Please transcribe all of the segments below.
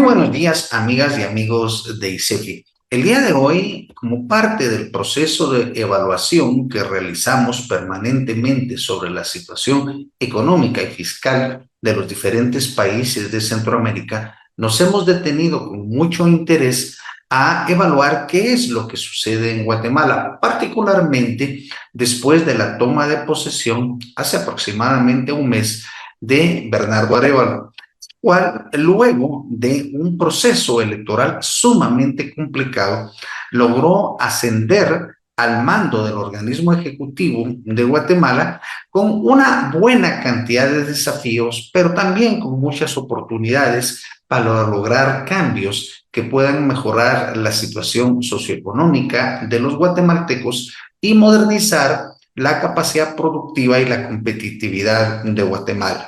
buenos días, amigas y amigos de ISEFI. El día de hoy, como parte del proceso de evaluación que realizamos permanentemente sobre la situación económica y fiscal de los diferentes países de Centroamérica, nos hemos detenido con mucho interés a evaluar qué es lo que sucede en Guatemala, particularmente después de la toma de posesión hace aproximadamente un mes de Bernardo Arévalo, cual luego de un proceso electoral sumamente complicado, logró ascender al mando del organismo ejecutivo de Guatemala con una buena cantidad de desafíos, pero también con muchas oportunidades para lograr cambios que puedan mejorar la situación socioeconómica de los guatemaltecos y modernizar la capacidad productiva y la competitividad de Guatemala.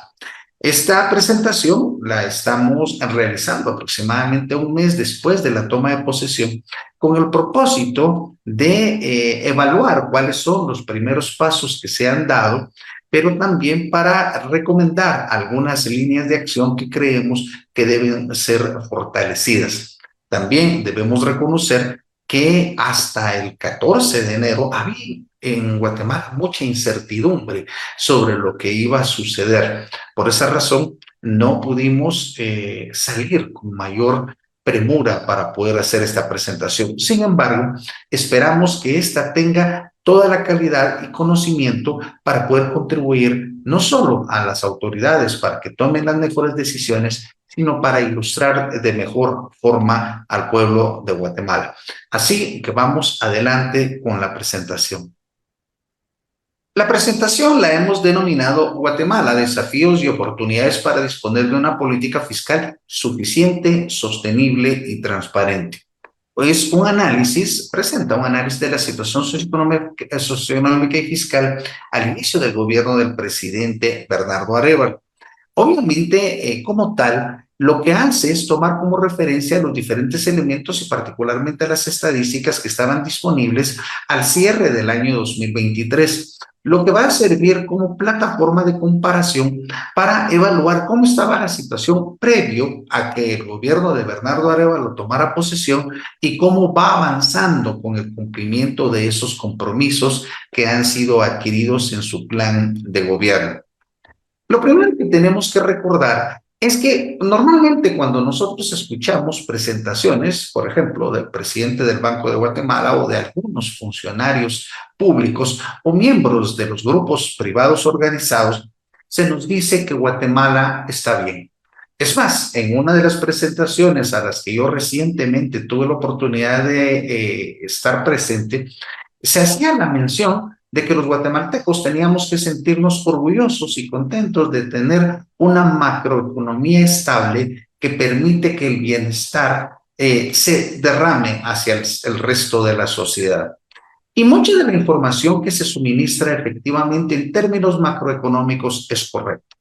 Esta presentación la estamos realizando aproximadamente un mes después de la toma de posesión con el propósito de evaluar cuáles son los primeros pasos que se han dado, pero también para recomendar algunas líneas de acción que creemos que deben ser fortalecidas. También debemos reconocer que hasta el 14 de enero había en Guatemala mucha incertidumbre sobre lo que iba a suceder. Por esa razón, no pudimos salir con mayor premura para poder hacer esta presentación. Sin embargo, esperamos que esta tenga toda la calidad y conocimiento para poder contribuir no solo a las autoridades para que tomen las mejores decisiones, sino para ilustrar de mejor forma al pueblo de Guatemala. Así que vamos adelante con la presentación. La presentación la hemos denominado Guatemala, desafíos y oportunidades para disponer de una política fiscal suficiente, sostenible y transparente. Es un análisis, presenta un análisis de la situación socioeconómica y fiscal al inicio del gobierno del presidente Bernardo Arévalo. Obviamente, como tal, lo que hace es tomar como referencia los diferentes elementos y particularmente las estadísticas que estaban disponibles al cierre del año 2023, lo que va a servir como plataforma de comparación para evaluar cómo estaba la situación previo a que el gobierno de Bernardo Arévalo tomara posesión y cómo va avanzando con el cumplimiento de esos compromisos que han sido adquiridos en su plan de gobierno. Lo primero que tenemos que recordar es que normalmente cuando nosotros escuchamos presentaciones, por ejemplo, del presidente del Banco de Guatemala o de algunos funcionarios públicos o miembros de los grupos privados organizados, se nos dice que Guatemala está bien. Es más, en una de las presentaciones a las que yo recientemente tuve la oportunidad de estar presente, se hacía la mención de que los guatemaltecos teníamos que sentirnos orgullosos y contentos de tener una macroeconomía estable que permite que el bienestar se derrame hacia el resto de la sociedad. Y mucha de la información que se suministra efectivamente en términos macroeconómicos es correcta.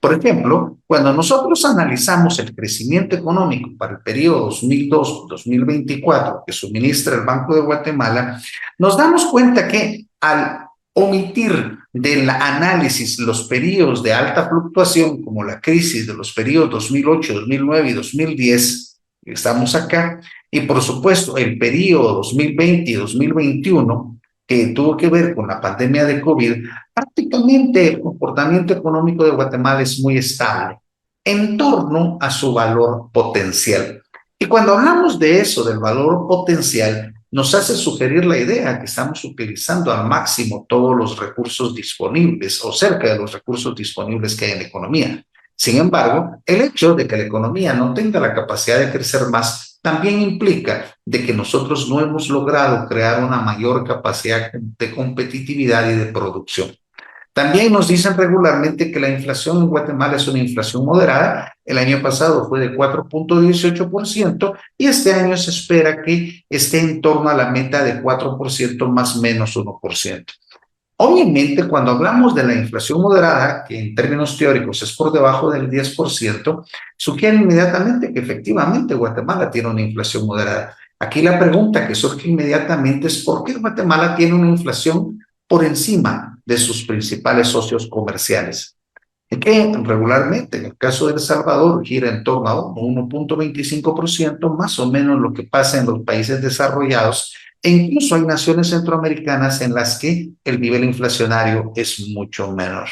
Por ejemplo, cuando nosotros analizamos el crecimiento económico para el periodo 2002-2024 que suministra el Banco de Guatemala, nos damos cuenta que al omitir del análisis los periodos de alta fluctuación, como la crisis de los periodos 2008, 2009 y 2010, estamos acá, y por supuesto el periodo 2020 y 2021, que tuvo que ver con la pandemia de COVID, prácticamente el comportamiento económico de Guatemala es muy estable en torno a su valor potencial. Y cuando hablamos de eso, del valor potencial, nos hace sugerir la idea que estamos utilizando al máximo todos los recursos disponibles o cerca de los recursos disponibles que hay en la economía. Sin embargo, el hecho de que la economía no tenga la capacidad de crecer más también implica de que nosotros no hemos logrado crear una mayor capacidad de competitividad y de producción. También nos dicen regularmente que la inflación en Guatemala es una inflación moderada. El año pasado fue de 4.18% y este año se espera que esté en torno a la meta de 4% más menos 1%. Obviamente, cuando hablamos de la inflación moderada, que en términos teóricos es por debajo del 10%, sugiere inmediatamente que efectivamente Guatemala tiene una inflación moderada. Aquí la pregunta que surge inmediatamente es ¿por qué Guatemala tiene una inflación por encima de sus principales socios comerciales? que regularmente en el caso de El Salvador gira en torno a 1.25%, más o menos lo que pasa en los países desarrollados, e incluso hay naciones centroamericanas en las que el nivel inflacionario es mucho menor.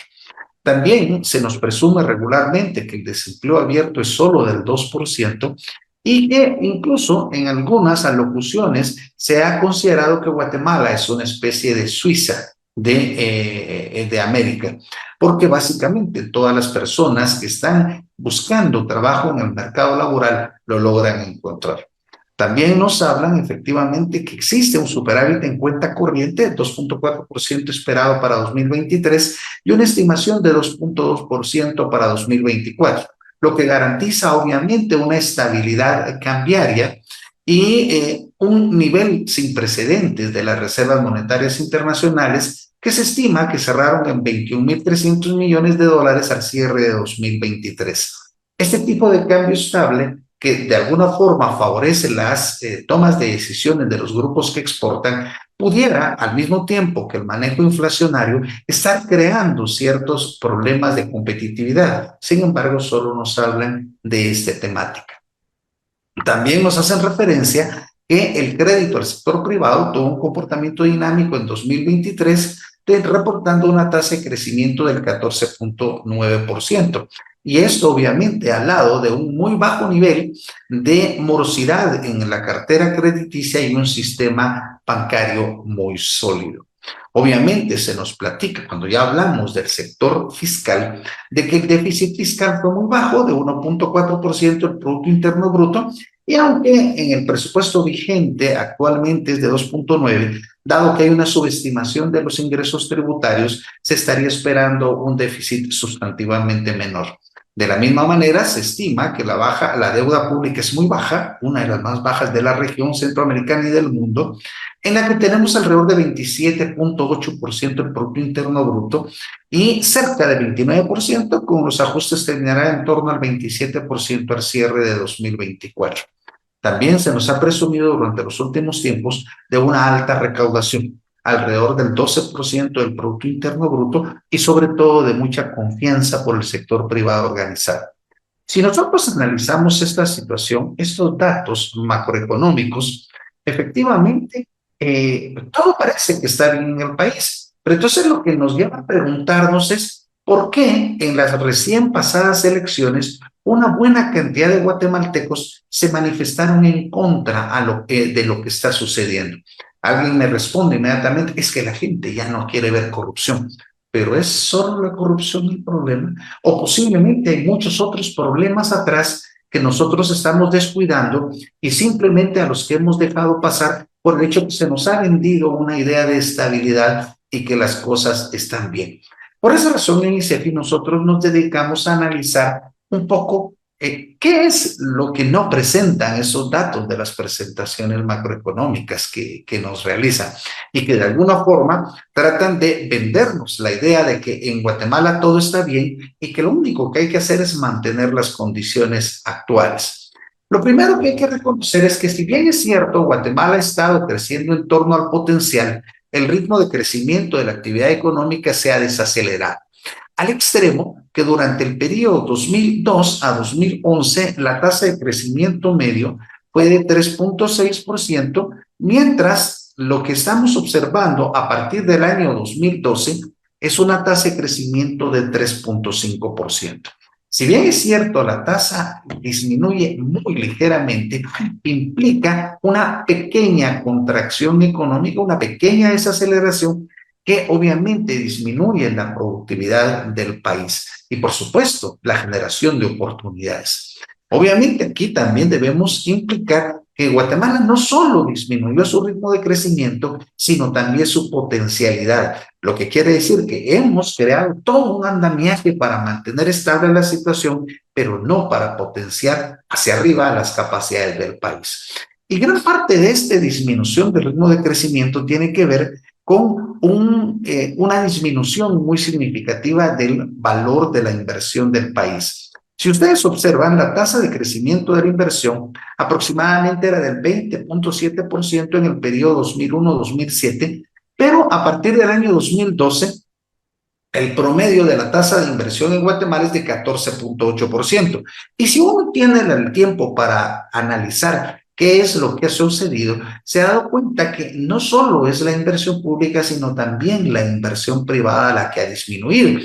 También se nos presume regularmente que el desempleo abierto es solo del 2% y que incluso en algunas alocuciones se ha considerado que Guatemala es una especie de Suiza de América, porque básicamente todas las personas que están buscando trabajo en el mercado laboral lo logran encontrar. También nos hablan efectivamente que existe un superávit en cuenta corriente, 2.4% esperado para 2023 y una estimación de 2.2% para 2024, lo que garantiza obviamente una estabilidad cambiaria y un nivel sin precedentes de las reservas monetarias internacionales que se estima que cerraron en 21.300 millones de dólares al cierre de 2023. Este tipo de cambio estable que de alguna forma favorece las tomas de decisiones de los grupos que exportan, pudiera, al mismo tiempo que el manejo inflacionario, estar creando ciertos problemas de competitividad. Sin embargo, solo nos hablan de esta temática. También nos hacen referencia que el crédito al sector privado tuvo un comportamiento dinámico en 2023, reportando una tasa de crecimiento del 14.9%. Y esto obviamente al lado de un muy bajo nivel de morosidad en la cartera crediticia y un sistema bancario muy sólido. Obviamente se nos platica, cuando ya hablamos del sector fiscal, de que el déficit fiscal fue muy bajo, de 1.4% del Producto Interno Bruto, y aunque en el presupuesto vigente actualmente es de 2.9, dado que hay una subestimación de los ingresos tributarios, se estaría esperando un déficit sustantivamente menor. De la misma manera, se estima que la deuda pública es muy baja, una de las más bajas de la región centroamericana y del mundo, en la que tenemos alrededor de 27.8% del Producto Interno Bruto y cerca de 29%, con los ajustes terminará en torno al 27% al cierre de 2024. También se nos ha presumido durante los últimos tiempos de una alta recaudación, alrededor del 12% del Producto Interno Bruto y sobre todo de mucha confianza por el sector privado organizado. Si nosotros analizamos esta situación, estos datos macroeconómicos, efectivamente, todo parece que está bien en el país. Pero entonces lo que nos lleva a preguntarnos es, ¿por qué en las recién pasadas elecciones una buena cantidad de guatemaltecos se manifestaron en contra de lo que está sucediendo? Alguien me responde inmediatamente, es que la gente ya no quiere ver corrupción. Pero ¿es solo la corrupción el problema? O posiblemente hay muchos otros problemas atrás que nosotros estamos descuidando y simplemente a los que hemos dejado pasar por el hecho que se nos ha vendido una idea de estabilidad y que las cosas están bien. Por esa razón en ICEFI nosotros nos dedicamos a analizar un poco qué es lo que no presentan esos datos de las presentaciones macroeconómicas que nos realizan y que de alguna forma tratan de vendernos la idea de que en Guatemala todo está bien y que lo único que hay que hacer es mantener las condiciones actuales. Lo primero que hay que reconocer es que si bien es cierto, Guatemala ha estado creciendo en torno al potencial, el ritmo de crecimiento de la actividad económica se ha desacelerado, al extremo que durante el periodo 2002 a 2011 la tasa de crecimiento medio fue de 3.6%, mientras lo que estamos observando a partir del año 2012 es una tasa de crecimiento de 3.5%. Si bien es cierto, la tasa disminuye muy ligeramente, implica una pequeña contracción económica, una pequeña desaceleración que obviamente disminuye la productividad del país y, por supuesto, la generación de oportunidades. Obviamente aquí también debemos implicar que Guatemala no solo disminuyó su ritmo de crecimiento, sino también su potencialidad, lo que quiere decir que hemos creado todo un andamiaje para mantener estable la situación, pero no para potenciar hacia arriba las capacidades del país. Y gran parte de esta disminución del ritmo de crecimiento tiene que ver con una disminución muy significativa del valor de la inversión del país. Si ustedes observan, la tasa de crecimiento de la inversión aproximadamente era del 20.7% en el periodo 2001-2007, pero a partir del año 2012 El promedio de la tasa de inversión en Guatemala es de 14.8%. Y si uno tiene el tiempo para analizar qué es lo que ha sucedido, se ha dado cuenta que no solo es la inversión pública, sino también la inversión privada la que ha disminuido.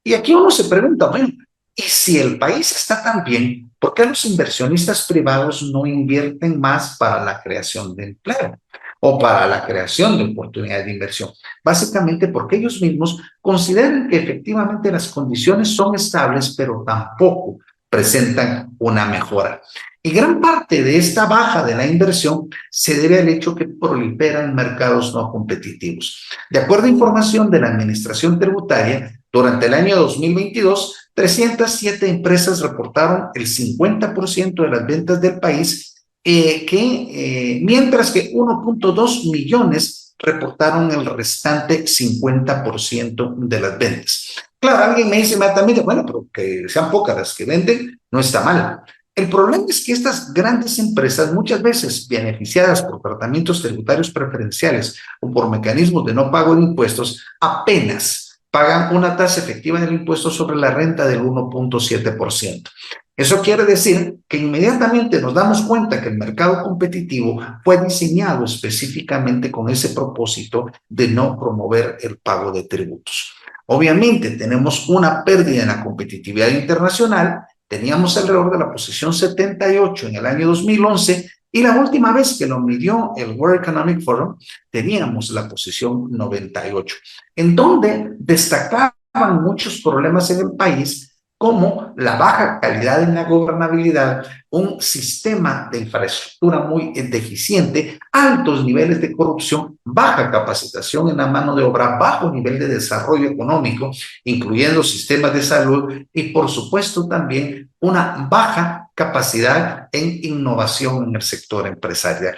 Y aquí uno se pregunta, bueno, ¿y si el país está tan bien, por qué los inversionistas privados no invierten más para la creación de empleo o para la creación de oportunidades de inversión? Básicamente porque ellos mismos consideran que efectivamente las condiciones son estables, pero tampoco presentan una mejora. Y gran parte de esta baja de la inversión se debe al hecho que proliferan mercados no competitivos. De acuerdo a información de la Administración Tributaria, durante el año 2022, 307 empresas reportaron el 50% de las ventas del país, mientras que 1.2 millones reportaron el restante 50% de las ventas. Claro, alguien me dice inmediatamente, bueno, pero que sean pocas las que venden, no está mal. El problema es que estas grandes empresas, muchas veces beneficiadas por tratamientos tributarios preferenciales o por mecanismos de no pago de impuestos, apenas pagan una tasa efectiva del impuesto sobre la renta del 1.7%. Eso quiere decir que inmediatamente nos damos cuenta que el mercado competitivo fue diseñado específicamente con ese propósito de no promover el pago de tributos. Obviamente tenemos una pérdida en la competitividad internacional, teníamos alrededor de la posición 78 en el año 2011 y la última vez que lo midió el World Economic Forum teníamos la posición 98, en donde destacaban muchos problemas en el país como la baja calidad en la gobernabilidad, un sistema de infraestructura muy deficiente, altos niveles de corrupción, baja capacitación en la mano de obra, bajo nivel de desarrollo económico, incluyendo sistemas de salud y, por supuesto, también una baja capacidad en innovación en el sector empresarial.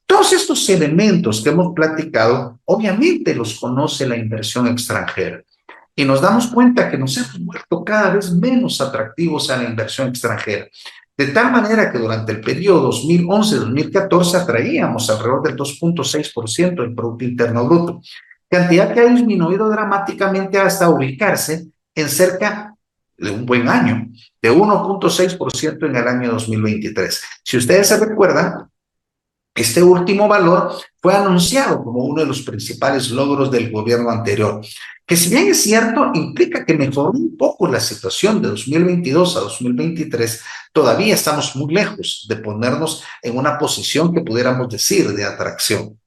Todos estos elementos que hemos platicado, obviamente los conoce la inversión extranjera. Y nos damos cuenta que nos hemos vuelto cada vez menos atractivos a la inversión extranjera. De tal manera que durante el periodo 2011-2014 atraíamos alrededor del 2.6% del Producto Interno Bruto, cantidad que ha disminuido dramáticamente hasta ubicarse en cerca de un buen año, de 1.6% en el año 2023. Si ustedes se recuerdan, este último valor fue anunciado como uno de los principales logros del gobierno anterior, que si bien es cierto, implica que mejoró un poco la situación de 2022 a 2023, todavía estamos muy lejos de ponernos en una posición que pudiéramos decir de atracción.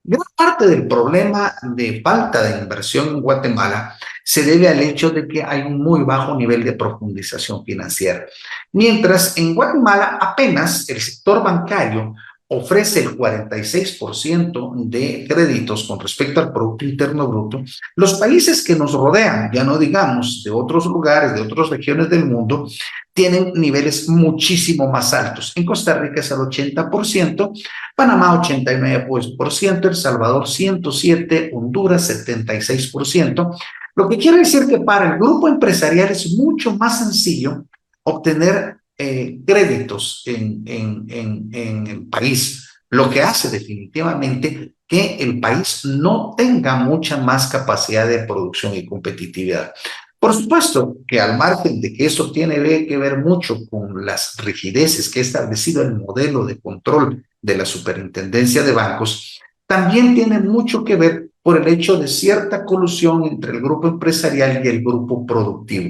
Gran parte del problema de falta de inversión en Guatemala se debe al hecho de que hay un muy bajo nivel de profundización financiera. Mientras en Guatemala apenas el sector bancario ofrece el 46% de créditos con respecto al Producto Interno Bruto, los países que nos rodean, ya no digamos de otros lugares, de otras regiones del mundo, tienen niveles muchísimo más altos. En Costa Rica es el 80%, Panamá 89%, El Salvador 107%, Honduras 76%, lo que quiere decir que para el grupo empresarial es mucho más sencillo obtener créditos en el país, lo que hace definitivamente que el país no tenga mucha más capacidad de producción y competitividad. Por supuesto que al margen de que eso tiene que ver mucho con las rigideces que ha establecido el modelo de control de la Superintendencia de Bancos, también tiene mucho que ver por el hecho de cierta colusión entre el grupo empresarial y el grupo productivo.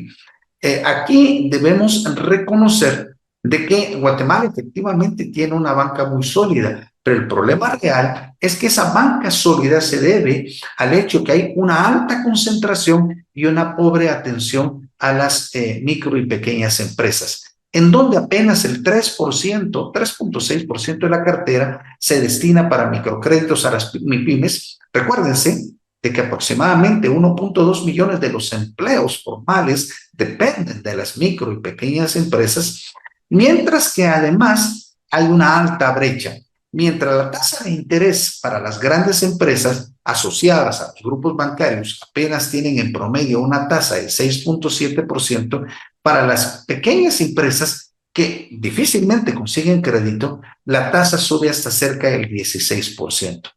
Aquí debemos reconocer de que Guatemala efectivamente tiene una banca muy sólida, pero el problema real es que esa banca sólida se debe al hecho que hay una alta concentración y una pobre atención a las micro y pequeñas empresas, en donde apenas el 3%, 3.6% de la cartera se destina para microcréditos a las MIPYMES. Recuérdense de que aproximadamente 1.2 millones de los empleos formales dependen de las micro y pequeñas empresas, mientras que además hay una alta brecha. Mientras la tasa de interés para las grandes empresas asociadas a los grupos bancarios apenas tienen en promedio una tasa del 6.7%, para las pequeñas empresas que difícilmente consiguen crédito, la tasa sube hasta cerca del 16%.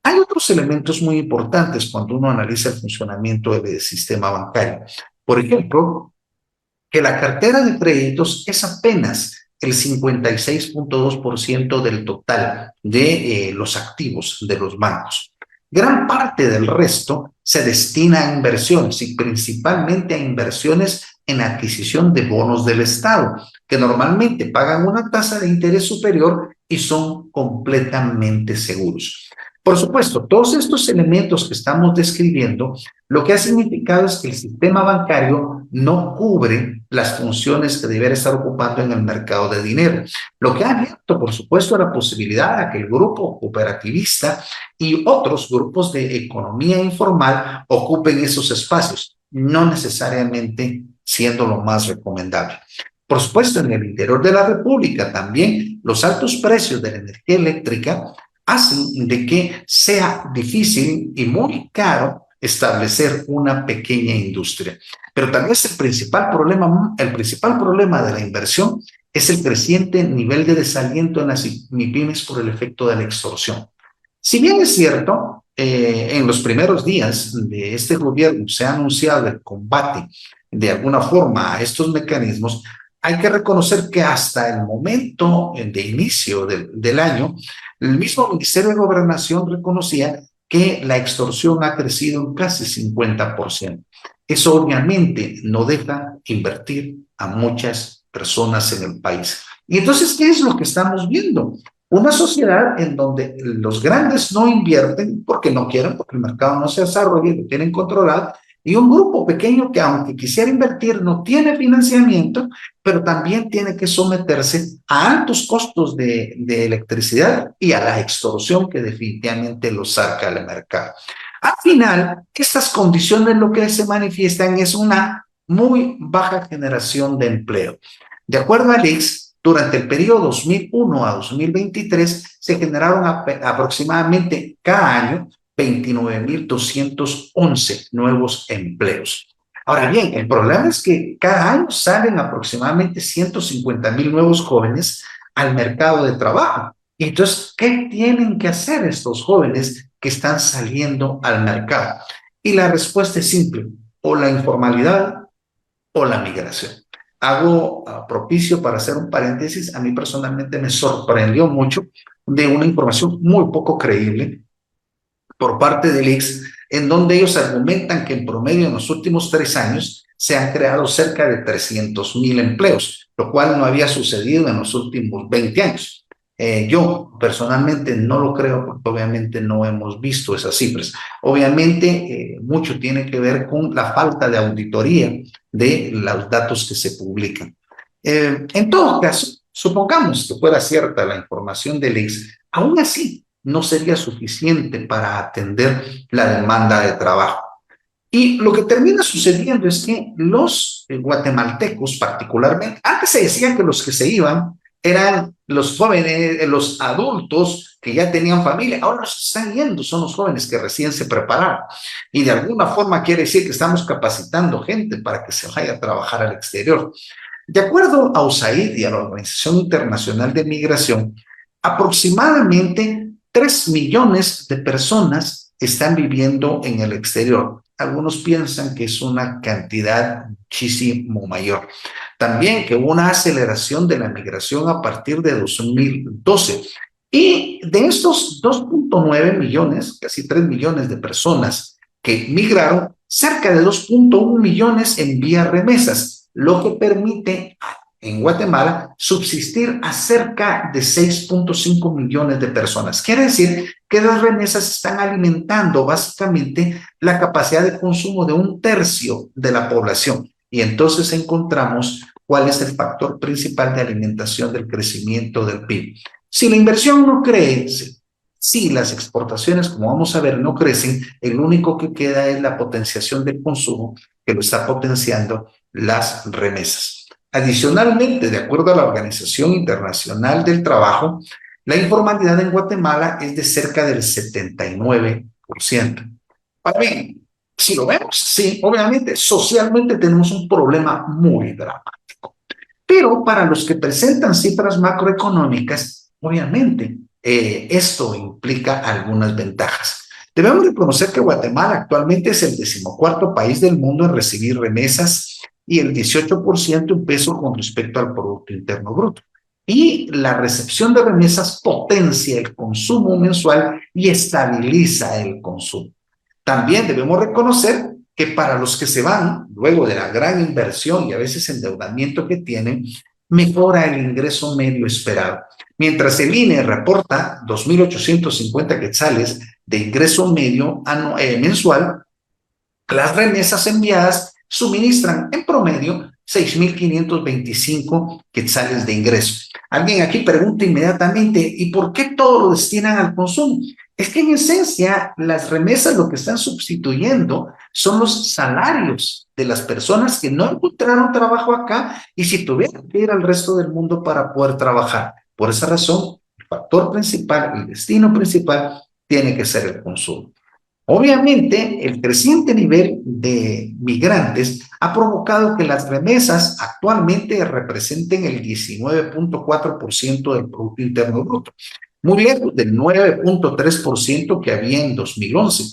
Hay otros elementos muy importantes cuando uno analiza el funcionamiento del sistema bancario. Por ejemplo, que la cartera de créditos es apenas el 56.2% del total de los activos de los bancos. Gran parte del resto se destina a inversiones y principalmente a inversiones en adquisición de bonos del Estado, que normalmente pagan una tasa de interés superior y son completamente seguros. Por supuesto, todos estos elementos que estamos describiendo, lo que ha significado es que el sistema bancario no cubre las funciones que debería estar ocupando en el mercado de dinero, lo que ha abierto, por supuesto, la posibilidad a que el grupo cooperativista y otros grupos de economía informal ocupen esos espacios, no necesariamente siendo lo más recomendable. Por supuesto, en el interior de la República también los altos precios de la energía eléctrica hacen de que sea difícil y muy caro establecer una pequeña industria. Pero tal vez el principal problema de la inversión es el creciente nivel de desaliento en las MIPYMES por el efecto de la extorsión. Si bien es cierto, en los primeros días de este gobierno se ha anunciado el combate de alguna forma a estos mecanismos, hay que reconocer que hasta el momento de inicio del año, el mismo Ministerio de Gobernación reconocía que la extorsión ha crecido en casi 50%. Eso obviamente no deja invertir a muchas personas en el país. Y entonces, ¿qué es lo que estamos viendo? Una sociedad en donde los grandes no invierten porque no quieren, porque el mercado no se desarrolla y lo tienen controlado, y un grupo pequeño que aunque quisiera invertir no tiene financiamiento, pero también tiene que someterse a altos costos de electricidad y a la extorsión que definitivamente los saca al mercado. Al final, estas condiciones lo que se manifiestan es una muy baja generación de empleo. De acuerdo al ICS, durante el periodo 2001 a 2023 se generaron aproximadamente cada año 29.211 nuevos empleos. Ahora bien, el problema es que cada año salen aproximadamente 150.000 nuevos jóvenes al mercado de trabajo. Y entonces, ¿qué tienen que hacer estos jóvenes que están saliendo al mercado? Y la respuesta es simple: o la informalidad o la migración. Hago propicio para hacer un paréntesis. A mí personalmente me sorprendió mucho de una información muy poco creíble por parte del ICS, en donde ellos argumentan que en promedio en los últimos 3 años se han creado cerca de 300.000 empleos, lo cual no había sucedido en los últimos 20 años. Yo personalmente no lo creo porque obviamente no hemos visto esas cifras. Obviamente mucho tiene que ver con la falta de auditoría de los datos que se publican. En todo caso, supongamos que fuera cierta la información del ICS, aún así no sería suficiente para atender la demanda de trabajo. Y lo que termina sucediendo es que los guatemaltecos particularmente, antes se decía que los que se iban eran los jóvenes, los adultos que ya tenían familia, ahora los que están yendo son los jóvenes que recién se prepararon. Y de alguna forma quiere decir que estamos capacitando gente para que se vaya a trabajar al exterior. De acuerdo a USAID y a la Organización Internacional de Migración, aproximadamente 3 millones de personas están viviendo en el exterior. Algunos piensan que es una cantidad muchísimo mayor. También que hubo una aceleración de la migración a partir de 2012. Y de estos 2.9 millones, casi 3 millones de personas que migraron, cerca de 2.1 millones envían remesas, lo que permite en Guatemala subsistir a cerca de 6.5 millones de personas. Quiere decir que las remesas están alimentando básicamente la capacidad de consumo de 1/3 de la población. Y entonces encontramos cuál es el factor principal de alimentación del crecimiento del PIB. Si la inversión no crece, si las exportaciones, como vamos a ver, no crecen, el único que queda es la potenciación del consumo, que lo está potenciando las remesas. Adicionalmente, de acuerdo a la Organización Internacional del Trabajo, la informalidad en Guatemala es de cerca del 79%. Ahora bien, si lo vemos, sí, obviamente, socialmente tenemos un problema muy dramático. Pero para los que presentan cifras macroeconómicas, obviamente, Esto implica algunas ventajas. Debemos reconocer que Guatemala actualmente es el 14º país del mundo en recibir remesas y el 18% en peso con respecto al Producto Interno Bruto. Y la recepción de remesas potencia el consumo mensual y estabiliza el consumo. También debemos reconocer que para los que se van, luego de la gran inversión y a veces endeudamiento que tienen, mejora el ingreso medio esperado. Mientras el INE reporta 2.850 quetzales de ingreso medio mensual, las remesas enviadas suministran en promedio 6.525 quetzales de ingreso. Alguien aquí pregunta inmediatamente, ¿y por qué todo lo destinan al consumo? Es que en esencia las remesas lo que están sustituyendo son los salarios de las personas que no encontraron trabajo acá y si tuvieran que ir al resto del mundo para poder trabajar. Por esa razón, el factor principal, el destino principal, tiene que ser el consumo. Obviamente, el creciente nivel de migrantes ha provocado que las remesas actualmente representen el 19.4% del Producto Interno Bruto, muy lejos del 9.3% que había en 2011,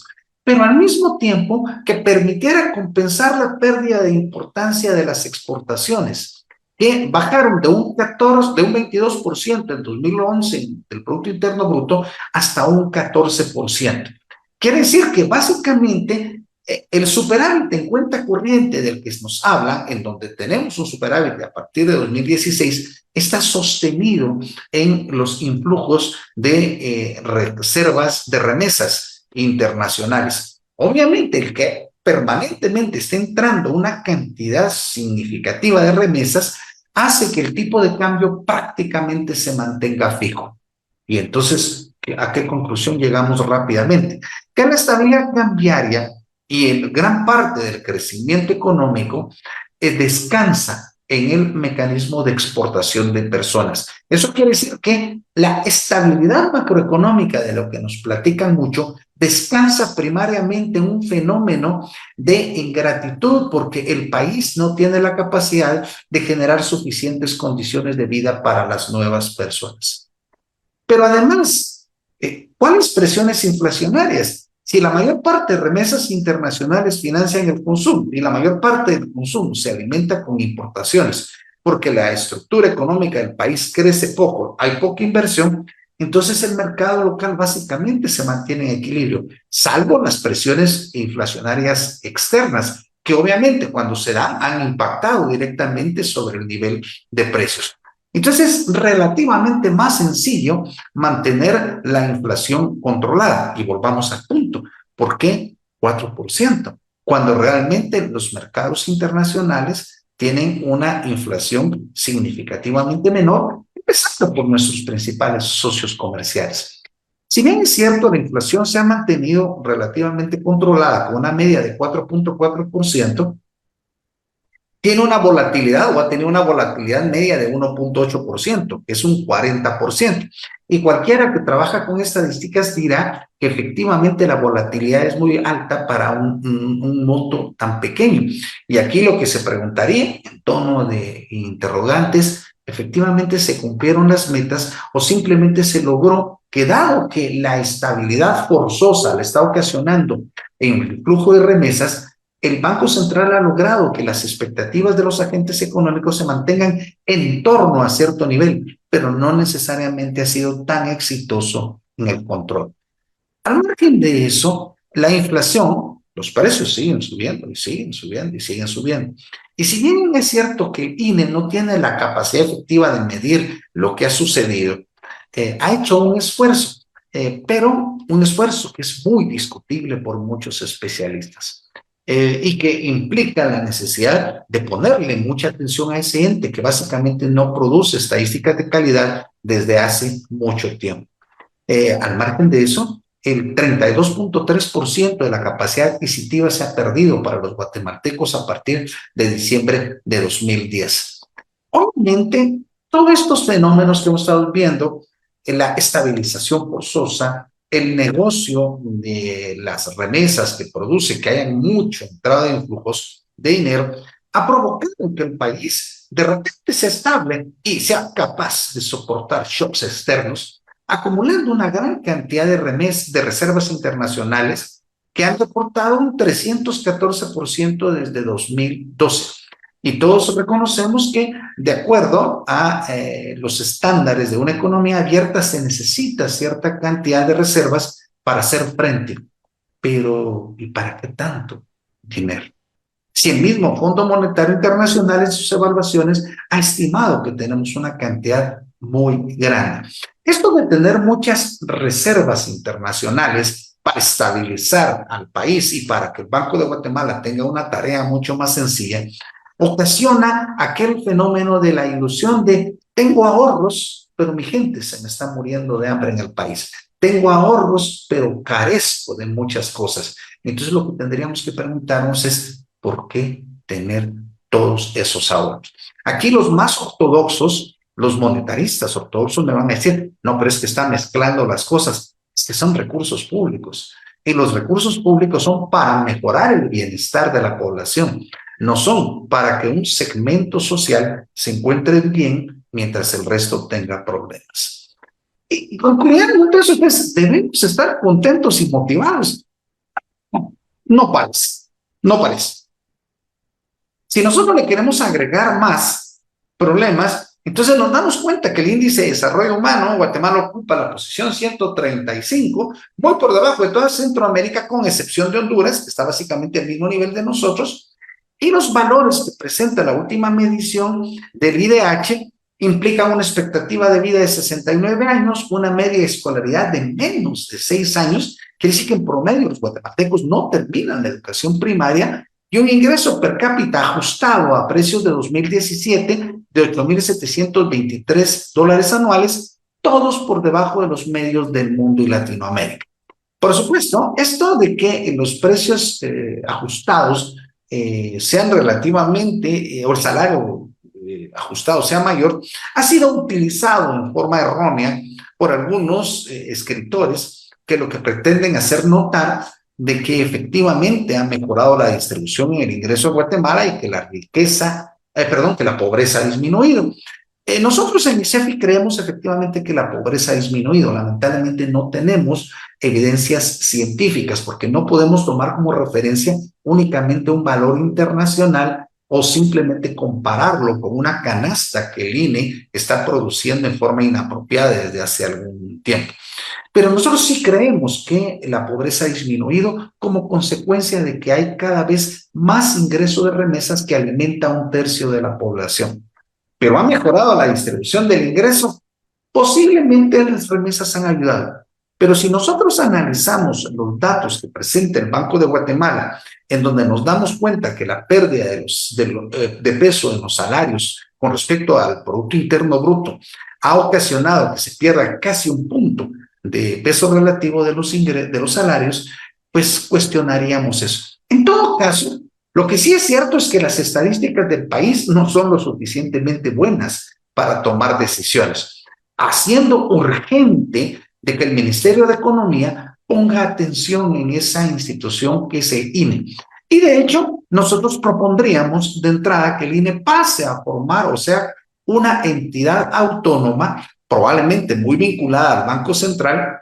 pero al mismo tiempo que permitiera compensar la pérdida de importancia de las exportaciones, que bajaron de un 22% en 2011 del Producto Interno Bruto hasta un 14%. Quiere decir que básicamente el superávit en cuenta corriente del que nos habla, en donde tenemos un superávit a partir de 2016, está sostenido en los influjos de reservas de remesas internacionales. Obviamente, el que permanentemente esté entrando una cantidad significativa de remesas hace que el tipo de cambio prácticamente se mantenga fijo. Y entonces, ¿a qué conclusión llegamos rápidamente? Que la estabilidad cambiaria y gran parte del crecimiento económico descansa en el mecanismo de exportación de personas. Eso quiere decir que la estabilidad macroeconómica de lo que nos platican mucho descansa primariamente en un fenómeno de ingratitud porque el país no tiene la capacidad de generar suficientes condiciones de vida para las nuevas personas. Pero además, ¿cuáles presiones inflacionarias? Si la mayor parte de remesas internacionales financian el consumo y la mayor parte del consumo se alimenta con importaciones, porque la estructura económica del país crece poco, hay poca inversión, entonces el mercado local básicamente se mantiene en equilibrio, salvo las presiones inflacionarias externas, que obviamente cuando se dan han impactado directamente sobre el nivel de precios. Entonces es relativamente más sencillo mantener la inflación controlada. Y volvamos al punto. ¿Por qué 4%? Cuando realmente los mercados internacionales tienen una inflación significativamente menor, empezando por nuestros principales socios comerciales. Si bien es cierto, la inflación se ha mantenido relativamente controlada con una media de 4.4%, tiene una volatilidad o ha tenido una volatilidad media de 1.8%, que es un 40%. Y cualquiera que trabaja con estadísticas dirá que efectivamente la volatilidad es muy alta para un monto tan pequeño. Y aquí lo que se preguntaría en tono de interrogantes, efectivamente se cumplieron las metas o simplemente se logró que dado que la estabilidad forzosa le está ocasionando en el flujo de remesas, el Banco Central ha logrado que las expectativas de los agentes económicos se mantengan en torno a cierto nivel, pero no necesariamente ha sido tan exitoso en el control. Al margen de eso, la inflación, los precios siguen subiendo y siguen subiendo y siguen subiendo. Y si bien es cierto que el INE no tiene la capacidad efectiva de medir lo que ha sucedido, ha hecho un esfuerzo, pero un esfuerzo que es muy discutible por muchos especialistas. Y que implica la necesidad de ponerle mucha atención a ese ente que básicamente no produce estadísticas de calidad desde hace mucho tiempo. Al margen de eso, el 32.3% de la capacidad adquisitiva se ha perdido para los guatemaltecos a partir de diciembre de 2010. Obviamente, todos estos fenómenos que hemos estado viendo, la estabilización forzosa, el negocio de las remesas que produce que haya mucha entrada de flujos de dinero, ha provocado que el país de repente sea estable y sea capaz de soportar shocks externos, acumulando una gran cantidad de reservas internacionales que han reportado un 314% desde 2012. Y todos reconocemos que, de acuerdo a los estándares de una economía abierta, se necesita cierta cantidad de reservas para hacer frente. Pero, ¿y para qué tanto dinero? Si el mismo Fondo Monetario Internacional en sus evaluaciones ha estimado que tenemos una cantidad muy grande. Esto de tener muchas reservas internacionales para estabilizar al país y para que el Banco de Guatemala tenga una tarea mucho más sencilla, ocasiona aquel fenómeno de la ilusión de tengo ahorros, pero mi gente se me está muriendo de hambre en el país. Tengo ahorros, pero carezco de muchas cosas. Entonces lo que tendríamos que preguntarnos es ¿por qué tener todos esos ahorros? Aquí los más ortodoxos, los monetaristas ortodoxos me van a decir, no, pero es que están mezclando las cosas, es que son recursos públicos. Y los recursos públicos son para mejorar el bienestar de la población, no son para que un segmento social se encuentre bien mientras el resto tenga problemas. Y concluyendo, entonces, pues, debemos estar contentos y motivados. No parece, no parece. Si nosotros le queremos agregar más problemas, entonces nos damos cuenta que el índice de desarrollo humano, Guatemala ocupa la posición 135, muy por debajo de toda Centroamérica, con excepción de Honduras, que está básicamente al mismo nivel de nosotros, y los valores que presenta la última medición del IDH implican una expectativa de vida de 69 años, una media de escolaridad de menos de 6 años, quiere decir que en promedio los guatemaltecos no terminan la educación primaria, y un ingreso per cápita ajustado a precios de 2017 de $8,723 anuales, todos por debajo de los medios del mundo y Latinoamérica. Por supuesto, esto de que los precios ajustados sean relativamente, o el salario ajustado sea mayor, ha sido utilizado en forma errónea por algunos escritores que lo que pretenden hacer notar de que efectivamente ha mejorado la distribución en el ingreso de Guatemala y que la riqueza, que la pobreza ha disminuido. Nosotros en ICEFI creemos efectivamente que la pobreza ha disminuido. Lamentablemente no tenemos evidencias científicas porque no podemos tomar como referencia únicamente un valor internacional o simplemente compararlo con una canasta que el INE está produciendo en forma inapropiada desde hace algún tiempo. Pero nosotros sí creemos que la pobreza ha disminuido como consecuencia de que hay cada vez más ingreso de remesas que alimenta a 1/3 de la población. Pero ha mejorado la distribución del ingreso. Posiblemente las remesas han ayudado. Pero si nosotros analizamos los datos que presenta el Banco de Guatemala, en donde nos damos cuenta que la pérdida de peso en los salarios con respecto al Producto Interno Bruto ha ocasionado que se pierda casi 1 punto de peso relativo de los salarios, pues cuestionaríamos eso. En todo caso, lo que sí es cierto es que las estadísticas del país no son lo suficientemente buenas para tomar decisiones, haciendo urgente de que el Ministerio de Economía ponga atención en esa institución que es el INE. Y de hecho, nosotros propondríamos de entrada que el INE pase a formar, o sea, una entidad autónoma, probablemente muy vinculada al Banco Central,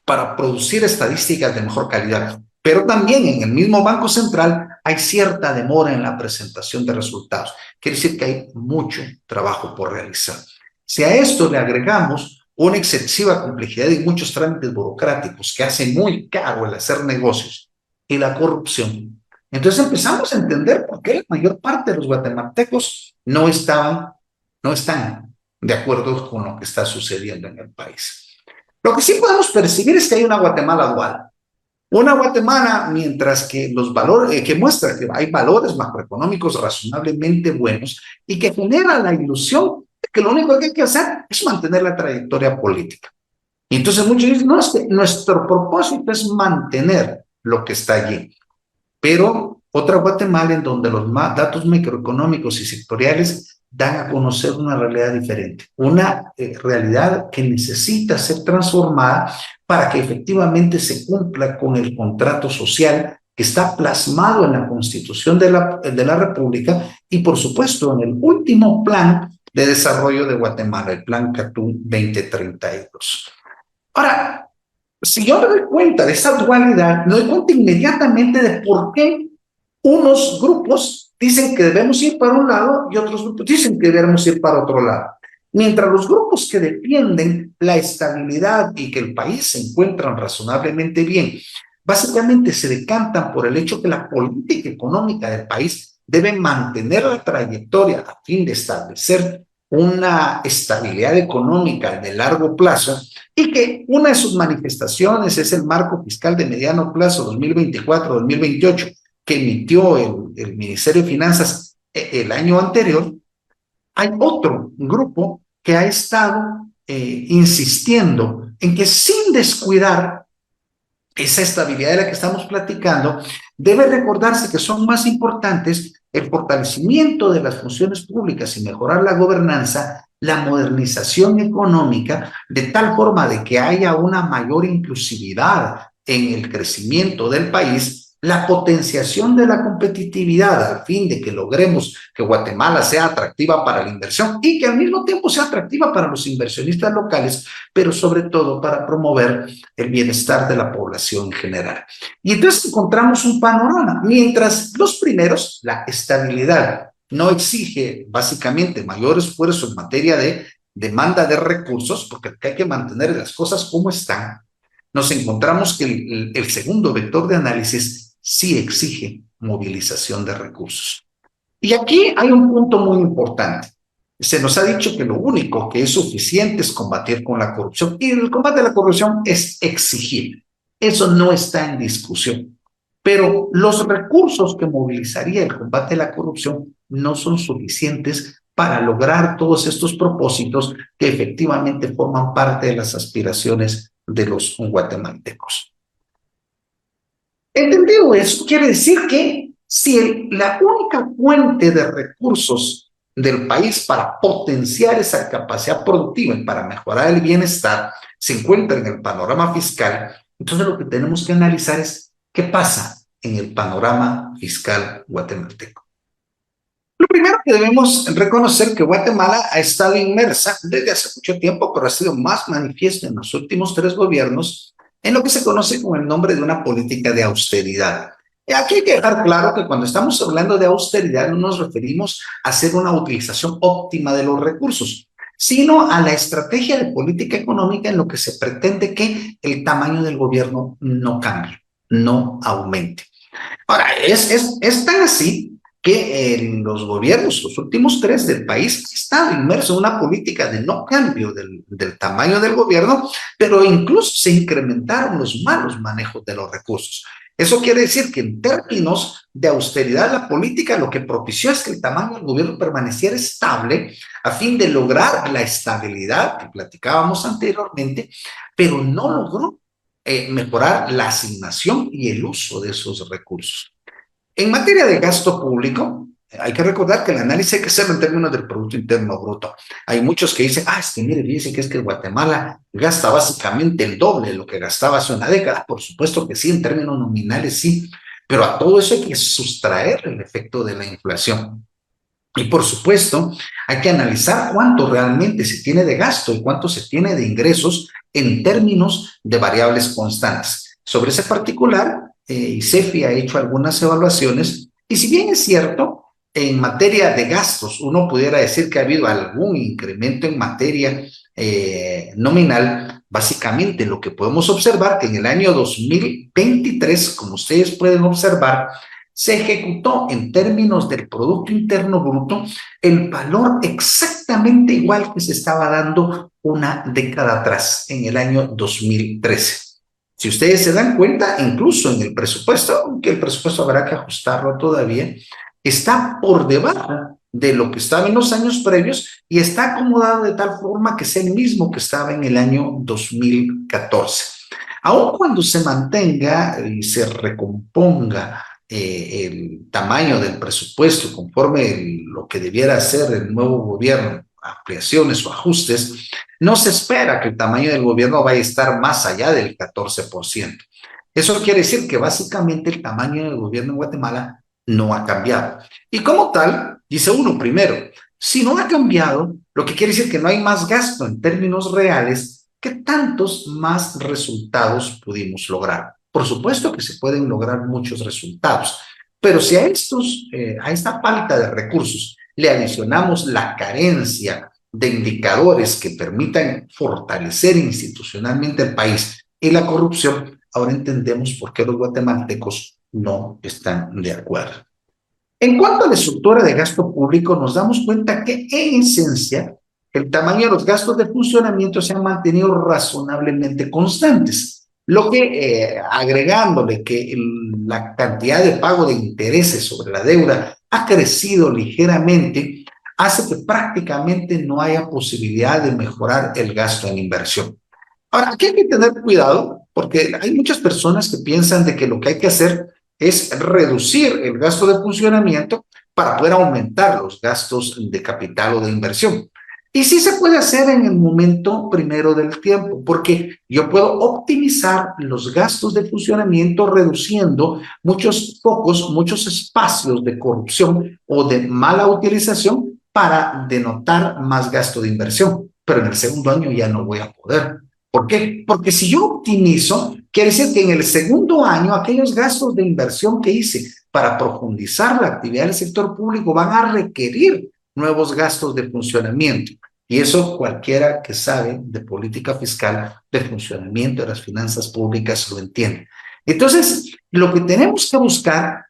para producir estadísticas de mejor calidad. Pero también en el mismo Banco Central hay cierta demora en la presentación de resultados. Quiere decir que hay mucho trabajo por realizar. Si a esto le agregamos una excesiva complejidad y muchos trámites burocráticos que hacen muy caro el hacer negocios y la corrupción, entonces empezamos a entender por qué la mayor parte de los guatemaltecos no están de acuerdo con lo que está sucediendo en el país. Lo que sí podemos percibir es que hay una Guatemala dual. Una Guatemala, mientras que los valores, que muestra que hay valores macroeconómicos razonablemente buenos y que genera la ilusión de que lo único que hay que hacer es mantener la trayectoria política. Y entonces muchos dicen, no, es que nuestro propósito es mantener lo que está allí. Pero otra Guatemala en donde los datos microeconómicos y sectoriales dan a conocer una realidad diferente, una realidad que necesita ser transformada para que efectivamente se cumpla con el contrato social que está plasmado en la Constitución de la República y, por supuesto, en el último plan de Desarrollo de Guatemala, el Plan Catún 2032. Ahora, si yo me doy cuenta de esa dualidad, me doy cuenta inmediatamente de por qué unos grupos dicen que debemos ir para un lado y otros grupos dicen que debemos ir para otro lado. Mientras los grupos que defienden la estabilidad y que el país se encuentra razonablemente bien, básicamente se decantan por el hecho que la política económica del país debe mantener la trayectoria a fin de establecer una estabilidad económica de largo plazo y que una de sus manifestaciones es el marco fiscal de mediano plazo 2024-2028 que emitió el Ministerio de Finanzas el año anterior. Hay otro grupo que ha estado insistiendo en que sin descuidar esa estabilidad de la que estamos platicando, debe recordarse que son más importantes el fortalecimiento de las funciones públicas y mejorar la gobernanza, la modernización económica, de tal forma de que haya una mayor inclusividad en el crecimiento del país, la potenciación de la competitividad al fin de que logremos que Guatemala sea atractiva para la inversión y que al mismo tiempo sea atractiva para los inversionistas locales, pero sobre todo para promover el bienestar de la población en general. Y entonces encontramos un panorama. Mientras los primeros, la estabilidad, no exige básicamente mayor esfuerzo en materia de demanda de recursos, porque hay que mantener las cosas como están, nos encontramos que el segundo vector de análisis sí exige movilización de recursos. Y aquí hay un punto muy importante. Se nos ha dicho que lo único que es suficiente es combatir con la corrupción, y el combate a la corrupción es exigir. Eso no está en discusión. Pero los recursos que movilizaría el combate a la corrupción no son suficientes para lograr todos estos propósitos que efectivamente forman parte de las aspiraciones de los guatemaltecos. Entendido eso, quiere decir que si la única fuente de recursos del país para potenciar esa capacidad productiva y para mejorar el bienestar se encuentra en el panorama fiscal, entonces lo que tenemos que analizar es qué pasa en el panorama fiscal guatemalteco. Lo primero que debemos reconocer que Guatemala ha estado inmersa desde hace mucho tiempo, pero ha sido más manifiesto en los últimos 3 gobiernos, en lo que se conoce con el nombre de una política de austeridad. Y aquí hay que dejar claro que cuando estamos hablando de austeridad no nos referimos a hacer una utilización óptima de los recursos, sino a la estrategia de política económica en lo que se pretende que el tamaño del gobierno no cambie, no aumente. Ahora, es tan así que en los gobiernos, los últimos 3 del país, ha estado inmerso en una política de no cambio del tamaño del gobierno, pero incluso se incrementaron los malos manejos de los recursos. Eso quiere decir que en términos de austeridad, la política lo que propició es que el tamaño del gobierno permaneciera estable a fin de lograr la estabilidad que platicábamos anteriormente, pero no logró mejorar la asignación y el uso de esos recursos. En materia de gasto público, hay que recordar que el análisis hay que hacerlo en términos del Producto Interno Bruto. Hay muchos que dicen, es que mire, dicen que es que Guatemala gasta básicamente el doble de lo que gastaba hace una década. Por supuesto que sí, en términos nominales sí, pero a todo eso hay que sustraer el efecto de la inflación. Y por supuesto, hay que analizar cuánto realmente se tiene de gasto y cuánto se tiene de ingresos en términos de variables constantes. Sobre ese particular, ICEFI ha hecho algunas evaluaciones y si bien es cierto, en materia de gastos uno pudiera decir que ha habido algún incremento en materia nominal, básicamente lo que podemos observar que en el año 2023, como ustedes pueden observar, se ejecutó en términos del Producto Interno Bruto el valor exactamente igual que se estaba dando una década atrás, en el año 2013. Si ustedes se dan cuenta, incluso en el presupuesto, aunque el presupuesto habrá que ajustarlo todavía, está por debajo de lo que estaba en los años previos y está acomodado de tal forma que es el mismo que estaba en el año 2014. Aun cuando se mantenga y se recomponga el tamaño del presupuesto conforme lo que debiera hacer el nuevo gobierno, ampliaciones o ajustes, no se espera que el tamaño del gobierno vaya a estar más allá del 14%. Eso quiere decir que básicamente el tamaño del gobierno en Guatemala no ha cambiado. Y como tal, dice uno primero, si no ha cambiado, lo que quiere decir que no hay más gasto en términos reales, ¿qué tantos más resultados pudimos lograr? Por supuesto que se pueden lograr muchos resultados, pero si a esta falta de recursos le adicionamos la carencia de indicadores que permitan fortalecer institucionalmente el país y la corrupción, ahora entendemos por qué los guatemaltecos no están de acuerdo. En cuanto a la estructura de gasto público, nos damos cuenta que en esencia el tamaño de los gastos de funcionamiento se han mantenido razonablemente constantes, lo que agregándole que la cantidad de pago de intereses sobre la deuda ha crecido ligeramente, hace que prácticamente no haya posibilidad de mejorar el gasto en inversión. Ahora, aquí hay que tener cuidado porque hay muchas personas que piensan de que lo que hay que hacer es reducir el gasto de funcionamiento para poder aumentar los gastos de capital o de inversión. Y sí se puede hacer en el momento primero del tiempo, porque yo puedo optimizar los gastos de funcionamiento reduciendo muchos focos, muchos espacios de corrupción o de mala utilización para denotar más gasto de inversión. Pero en el segundo año ya no voy a poder. ¿Por qué? Porque si yo optimizo, quiere decir que en el segundo año aquellos gastos de inversión que hice para profundizar la actividad del sector público van a requerir nuevos gastos de funcionamiento. Y eso cualquiera que sabe de política fiscal, de funcionamiento de las finanzas públicas lo entiende. Entonces, lo que tenemos que buscar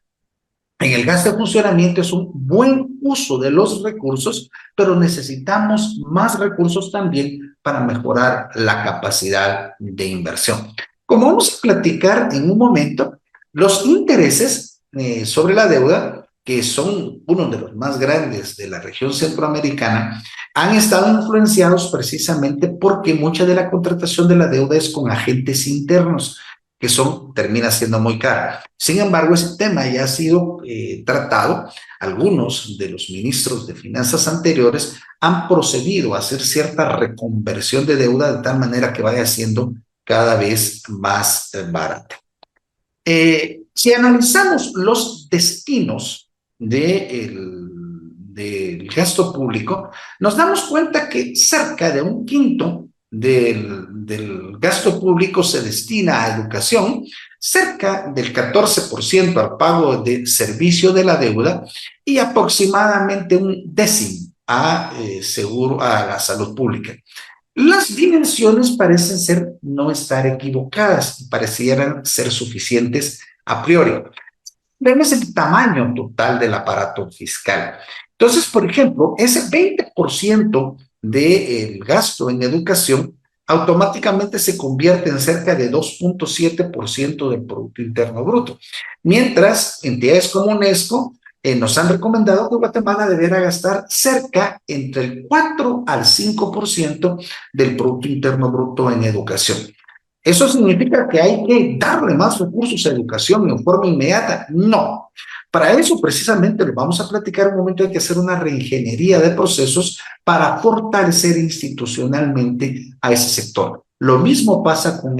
en el gasto de funcionamiento es un buen uso de los recursos, pero necesitamos más recursos también para mejorar la capacidad de inversión. Como vamos a platicar en un momento, los intereses sobre la deuda, que son uno de los más grandes de la región centroamericana, han estado influenciados precisamente porque mucha de la contratación de la deuda es con agentes internos que termina siendo muy cara. Sin embargo, ese tema ya ha sido tratado. Algunos de los ministros de finanzas anteriores han procedido a hacer cierta reconversión de deuda de tal manera que vaya siendo cada vez más barata. Si analizamos los destinos del gasto público, nos damos cuenta que cerca de un quinto del gasto público se destina a educación, cerca del 14% al pago de servicio de la deuda y aproximadamente un décimo a la salud pública. Las dimensiones parecen ser no estar equivocadas, parecieran ser suficientes a priori. Vemos el tamaño total del aparato fiscal. Entonces, por ejemplo, ese 20% del gasto en educación automáticamente se convierte en cerca de 2.7% del Producto Interno Bruto, mientras entidades como UNESCO nos han recomendado que Guatemala debiera gastar cerca entre el 4 al 5% del Producto Interno Bruto en educación. ¿Eso significa que hay que darle más recursos a educación en forma inmediata? No. Para eso precisamente lo vamos a platicar un momento, hay que hacer una reingeniería de procesos para fortalecer institucionalmente a ese sector. Lo mismo pasa con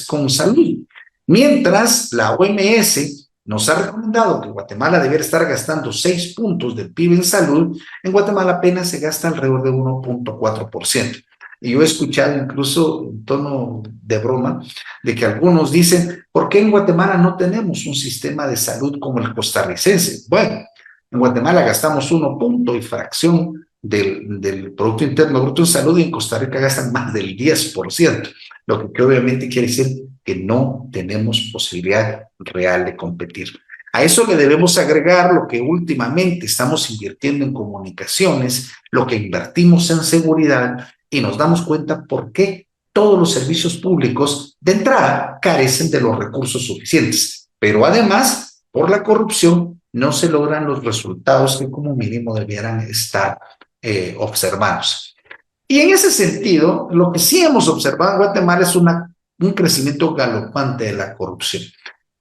con salud. Mientras la OMS nos ha recomendado que Guatemala debiera estar gastando 6 puntos del PIB en salud, en Guatemala apenas se gasta alrededor de 1.4%. Y yo he escuchado incluso en tono de broma de que algunos dicen, ¿por qué en Guatemala no tenemos un sistema de salud como el costarricense? Bueno, en Guatemala gastamos 1 punto y fracción del Producto Interno Bruto en salud y en Costa Rica gastan más del 10%, lo que obviamente quiere decir que no tenemos posibilidad real de competir. A eso le debemos agregar lo que últimamente estamos invirtiendo en comunicaciones, lo que invertimos en seguridad y nos damos cuenta por qué todos los servicios públicos de entrada carecen de los recursos suficientes. Pero además, por la corrupción, no se logran los resultados que como mínimo debieran estar observándose. Y en ese sentido, lo que sí hemos observado en Guatemala es un crecimiento galopante de la corrupción.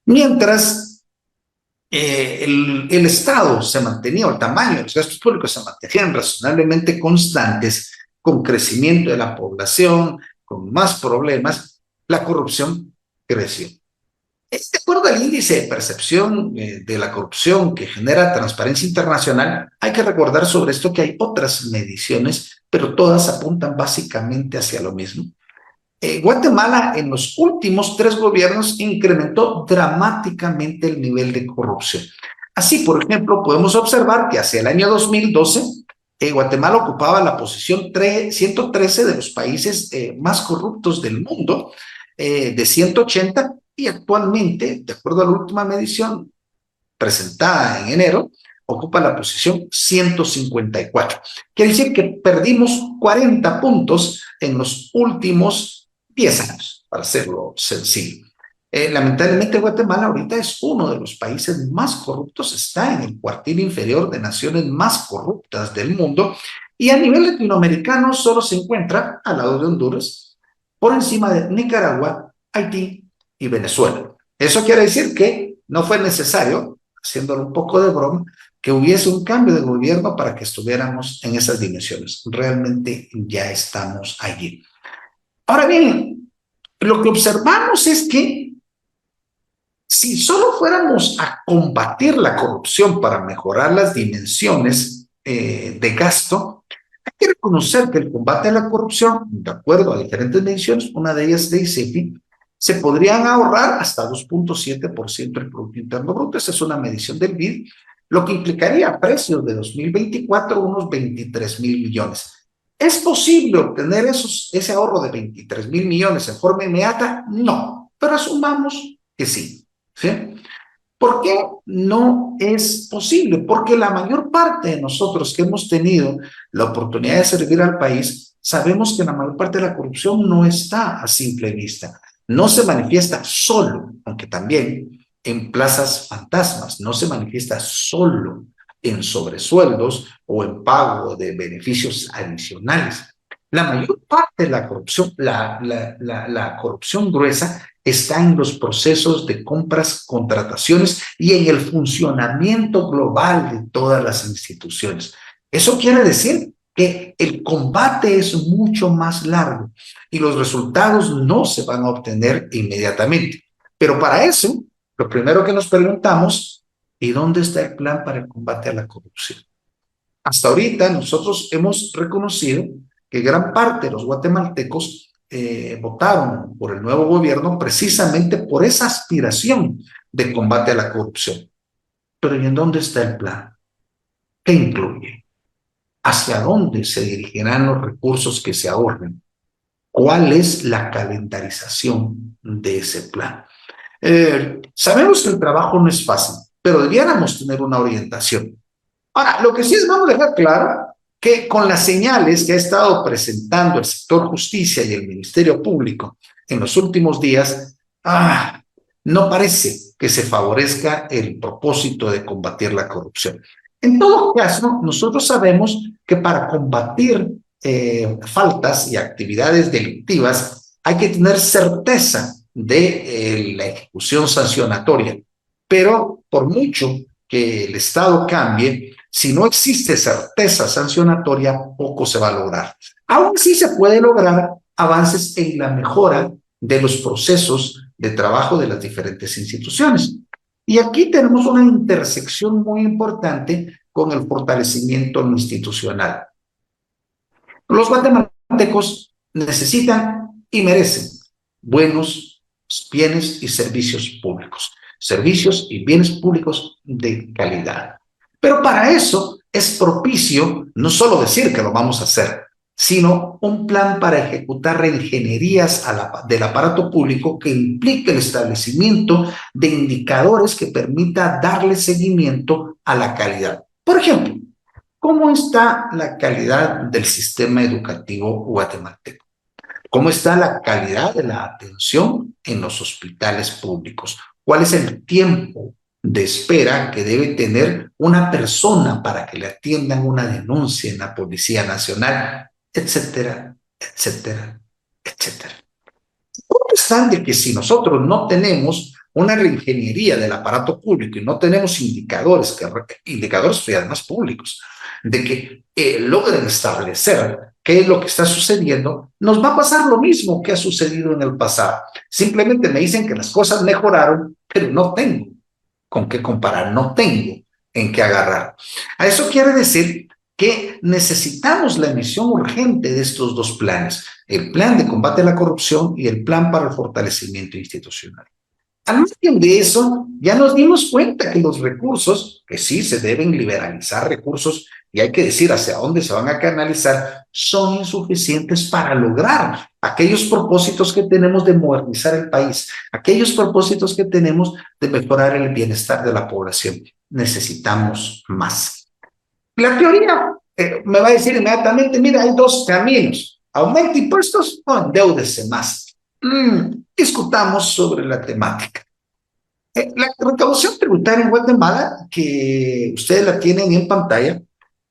Mientras el Estado se mantenía, o el tamaño de los gastos públicos se mantenían razonablemente constantes, con crecimiento de la población, con más problemas, la corrupción creció. De acuerdo al índice de percepción de la corrupción que genera Transparencia Internacional, hay que recordar sobre esto que hay otras mediciones, pero todas apuntan básicamente hacia lo mismo. Guatemala en los últimos 3 gobiernos incrementó dramáticamente el nivel de corrupción. Así, por ejemplo, podemos observar que hacia el año 2012, Guatemala ocupaba la posición 113 de los países más corruptos del mundo, de 180, y actualmente, de acuerdo a la última medición presentada en enero, ocupa la posición 154. Quiere decir que perdimos 40 puntos en los últimos 10 años, para hacerlo sencillo. Lamentablemente Guatemala ahorita es uno de los países más corruptos, está en el cuartil inferior de naciones más corruptas del mundo, y a nivel latinoamericano solo se encuentra al lado de Honduras, por encima de Nicaragua, Haití y Venezuela. Eso quiere decir que no fue necesario, haciéndolo un poco de broma, que hubiese un cambio de gobierno para que estuviéramos en esas dimensiones. Realmente ya estamos allí. Ahora bien, lo que observamos es que si solo fuéramos a combatir la corrupción para mejorar las dimensiones de gasto, hay que reconocer que el combate a la corrupción, de acuerdo a diferentes mediciones, una de ellas de ICEFI, se podrían ahorrar hasta 2.7% del Producto Interno Bruto. Esa es una medición del BID, lo que implicaría a precios de 2024 unos 23.000 millones. ¿Es posible obtener ese ahorro de 23.000 millones en forma inmediata? No, pero asumamos que sí. ¿Sí? ¿Por qué no es posible? Porque la mayor parte de nosotros que hemos tenido la oportunidad de servir al país, sabemos que la mayor parte de la corrupción no está a simple vista. No se manifiesta solo, aunque también en plazas fantasmas, no se manifiesta solo en sobresueldos o en pago de beneficios adicionales. La mayor parte de la corrupción, la corrupción gruesa, está en los procesos de compras, contrataciones y en el funcionamiento global de todas las instituciones. Eso quiere decir que el combate es mucho más largo y los resultados no se van a obtener inmediatamente. Pero para eso, lo primero que nos preguntamos, ¿y dónde está el plan para el combate a la corrupción? Hasta ahorita nosotros hemos reconocido que gran parte de los guatemaltecos votaron por el nuevo gobierno precisamente por esa aspiración de combate a la corrupción. Pero ¿y en dónde está el plan? ¿Qué incluye? ¿Hacia dónde se dirigirán los recursos que se ahorren? ¿Cuál es la calendarización de ese plan? Sabemos que el trabajo no es fácil, pero debiéramos tener una orientación. Ahora, lo que sí es, vamos a dejar claro que con las señales que ha estado presentando el sector justicia y el Ministerio Público en los últimos días, no parece que se favorezca el propósito de combatir la corrupción. En todo caso, nosotros sabemos que para combatir faltas y actividades delictivas hay que tener certeza de la ejecución sancionatoria, pero por mucho que el Estado cambie, si no existe certeza sancionatoria, poco se va a lograr. Aún así se puede lograr avances en la mejora de los procesos de trabajo de las diferentes instituciones. Y aquí tenemos una intersección muy importante con el fortalecimiento institucional. Los guatemaltecos necesitan y merecen buenos bienes y servicios públicos, servicios y bienes públicos de calidad. Pero para eso es propicio no solo decir que lo vamos a hacer, sino un plan para ejecutar reingenierías del aparato público que implique el establecimiento de indicadores que permita darle seguimiento a la calidad. Por ejemplo, ¿cómo está la calidad del sistema educativo guatemalteco? ¿Cómo está la calidad de la atención en los hospitales públicos? ¿Cuál es el tiempo de espera que debe tener una persona para que le atiendan una denuncia en la Policía Nacional? Etcétera, etcétera, etcétera. ¿Cómo están de que si nosotros no tenemos una reingeniería del aparato público y no tenemos indicadores y además públicos, de que logren establecer qué es lo que está sucediendo, nos va a pasar lo mismo que ha sucedido en el pasado. Simplemente me dicen que las cosas mejoraron, pero no tengo con qué comparar, no tengo en qué agarrar. A eso quiere decir que necesitamos la emisión urgente de estos dos planes, el plan de combate a la corrupción y el plan para el fortalecimiento institucional. Al margen de eso, ya nos dimos cuenta que los recursos, que sí se deben liberalizar recursos y hay que decir hacia dónde se van a canalizar, son insuficientes para lograr aquellos propósitos que tenemos de modernizar el país, aquellos propósitos que tenemos de mejorar el bienestar de la población. Necesitamos más. La teoría me va a decir inmediatamente, mira, hay dos caminos, aumenta impuestos o endeúdese más. Discutamos sobre la temática. La recaudación tributaria en Guatemala, que ustedes la tienen en pantalla,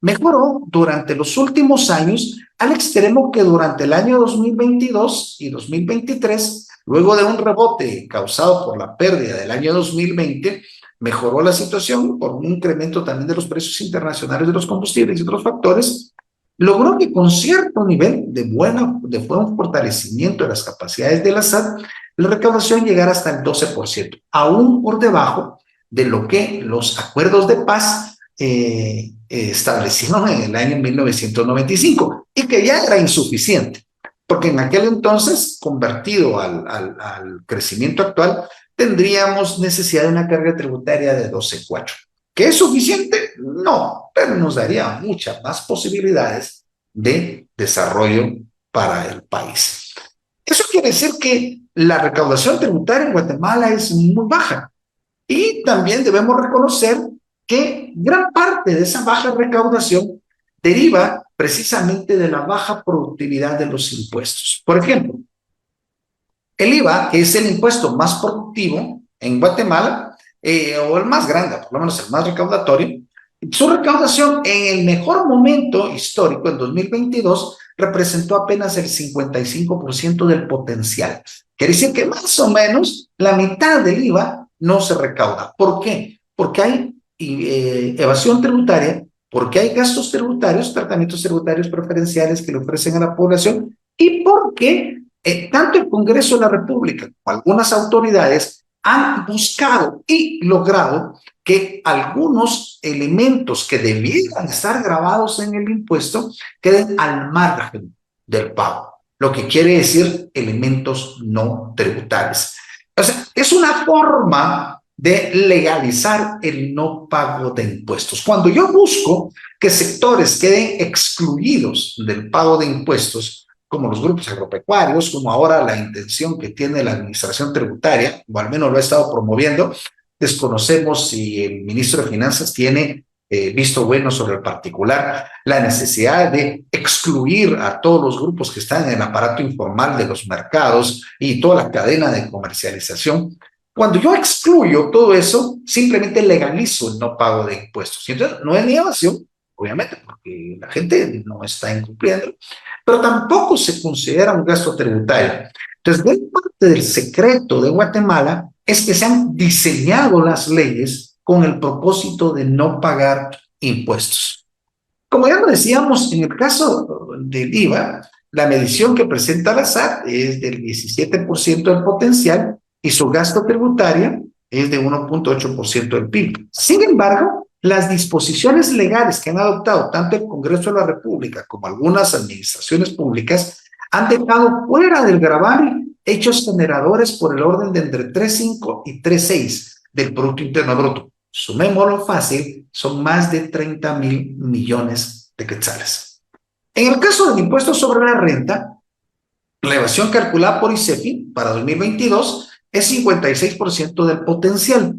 mejoró durante los últimos años al extremo que durante el año 2022 y 2023, luego de un rebote causado por la pérdida del año 2020, mejoró la situación por un incremento también de los precios internacionales de los combustibles y otros factores, logró que con cierto nivel de buen fortalecimiento de las capacidades de la SAT, la recaudación llegara hasta el 12%, aún por debajo de lo que los acuerdos de paz establecieron en el año 1995 y que ya era insuficiente, porque en aquel entonces, convertido al crecimiento actual, tendríamos necesidad de una carga tributaria de 12,4. ¿Que es suficiente? No, pero nos daría muchas más posibilidades de desarrollo para el país. Eso quiere decir que la recaudación tributaria en Guatemala es muy baja y también debemos reconocer que gran parte de esa baja recaudación deriva precisamente de la baja productividad de los impuestos. Por ejemplo, el IVA, que es el impuesto más productivo en Guatemala, o el más grande, por lo menos el más recaudatorio, su recaudación en el mejor momento histórico, en 2022, representó apenas el 55% del potencial. Quiere decir que más o menos la mitad del IVA no se recauda. ¿Por qué? Porque hay evasión tributaria, porque hay gastos tributarios, tratamientos tributarios preferenciales que le ofrecen a la población y porque tanto el Congreso de la República como algunas autoridades han buscado y logrado que algunos elementos que debieran estar grabados en el impuesto queden al margen del pago, lo que quiere decir elementos no tributarios. O sea, es una forma de legalizar el no pago de impuestos. Cuando yo busco que sectores queden excluidos del pago de impuestos, como los grupos agropecuarios, como ahora la intención que tiene la administración tributaria, o al menos lo ha estado promoviendo, desconocemos si el ministro de Finanzas tiene visto bueno sobre el particular, la necesidad de excluir a todos los grupos que están en el aparato informal de los mercados y toda la cadena de comercialización. Cuando yo excluyo todo eso, simplemente legalizo el no pago de impuestos. Y entonces no es ni evasión, obviamente, porque la gente no está incumpliendo, pero tampoco se considera un gasto tributario. Entonces, gran parte del secreto de Guatemala es que se han diseñado las leyes con el propósito de no pagar impuestos. Como ya lo decíamos, en el caso del IVA, la medición que presenta la SAT es del 17% del potencial y su gasto tributario es de 1,8% del PIB. Sin embargo, las disposiciones legales que han adoptado tanto el Congreso de la República como algunas administraciones públicas han dejado fuera del gravamen hechos generadores por el orden de entre 3,5 y 3,6 del Producto Interno Bruto. Sumémoslo fácil, son más de 30,000 millones de quetzales. En el caso del impuesto sobre la renta, la evasión calculada por ICEFI para 2022 es 56% del potencial,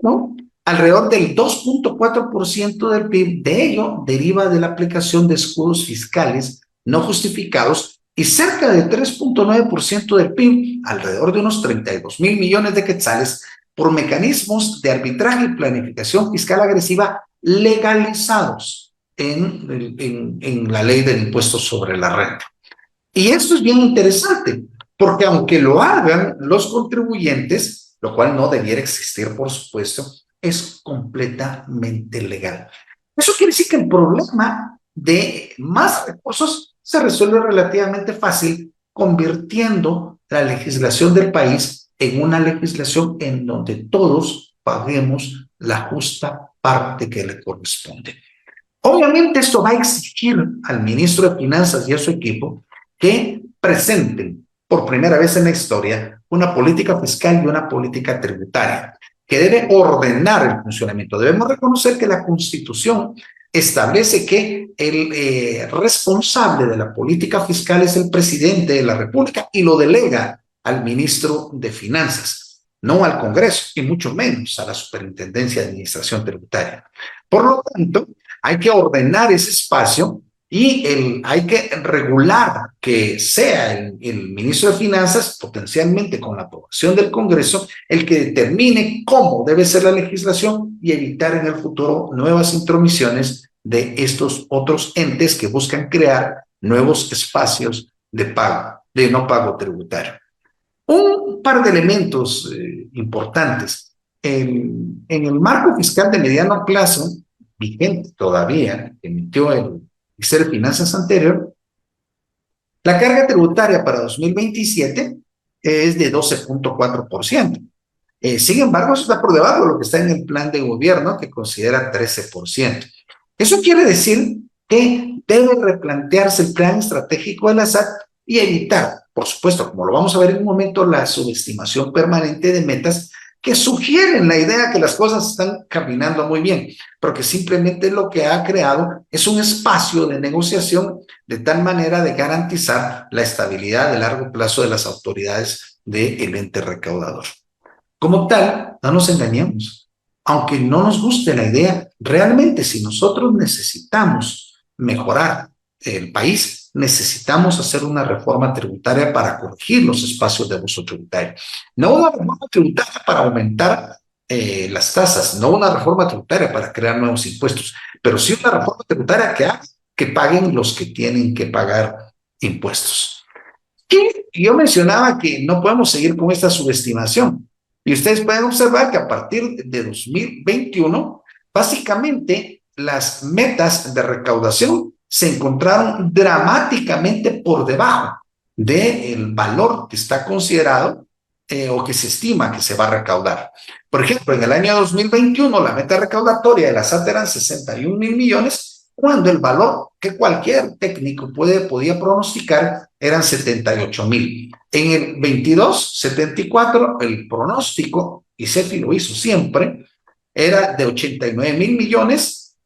¿no? Alrededor del 2,4% del PIB de ello deriva de la aplicación de escudos fiscales no justificados y cerca del 3,9% del PIB, alrededor de unos 32,000 millones de quetzales, por mecanismos de arbitraje y planificación fiscal agresiva legalizados en la ley del impuesto sobre la renta. Y esto es bien interesante, porque aunque lo hagan los contribuyentes, lo cual no debiera existir, por supuesto, es completamente legal. Eso quiere decir que el problema de más recursos se resuelve relativamente fácil convirtiendo la legislación del país en una legislación en donde todos paguemos la justa parte que le corresponde. Obviamente esto va a exigir al ministro de Finanzas y a su equipo que presenten por primera vez en la historia una política fiscal y una política tributaria que debe ordenar el funcionamiento. Debemos reconocer que la Constitución establece que el responsable de la política fiscal es el presidente de la República y lo delega al ministro de Finanzas, no al Congreso y mucho menos a la Superintendencia de Administración Tributaria. Por lo tanto, hay que ordenar ese espacio y hay que regular que sea el ministro de Finanzas, potencialmente con la aprobación del Congreso, el que determine cómo debe ser la legislación y evitar en el futuro nuevas intromisiones de estos otros entes que buscan crear nuevos espacios de pago, de no pago tributario. Un par de elementos importantes. En el marco fiscal de mediano plazo, vigente todavía, que emitió el Ministerio de Finanzas anterior, la carga tributaria para 2027 es de 12.4%. Sin embargo, eso está por debajo de lo que está en el plan de gobierno, que considera 13%. Eso quiere decir que debe replantearse el plan estratégico de la SAT y evitar, por supuesto, como lo vamos a ver en un momento, la subestimación permanente de metas que sugieren la idea que las cosas están caminando muy bien, pero que simplemente lo que ha creado es un espacio de negociación de tal manera de garantizar la estabilidad de largo plazo de las autoridades del ente recaudador. Como tal, no nos engañemos. Aunque no nos guste la idea, realmente si nosotros necesitamos mejorar el país, necesitamos hacer una reforma tributaria para corregir los espacios de abuso tributario. No una reforma tributaria para aumentar las tasas, no una reforma tributaria para crear nuevos impuestos, pero sí una reforma tributaria que haga que paguen los que tienen que pagar impuestos. Y yo mencionaba que no podemos seguir con esta subestimación. Y ustedes pueden observar que a partir de 2021, básicamente las metas de recaudación se encontraron dramáticamente por debajo del valor que está considerado o que se estima que se va a recaudar. Por ejemplo, en el año 2021, la meta recaudatoria de la SAT eran 61,000 millones, cuando el valor que cualquier técnico podía pronosticar eran 78,000. En el 22, 74, el pronóstico, y CEFI lo hizo siempre, era de 89,000 millones,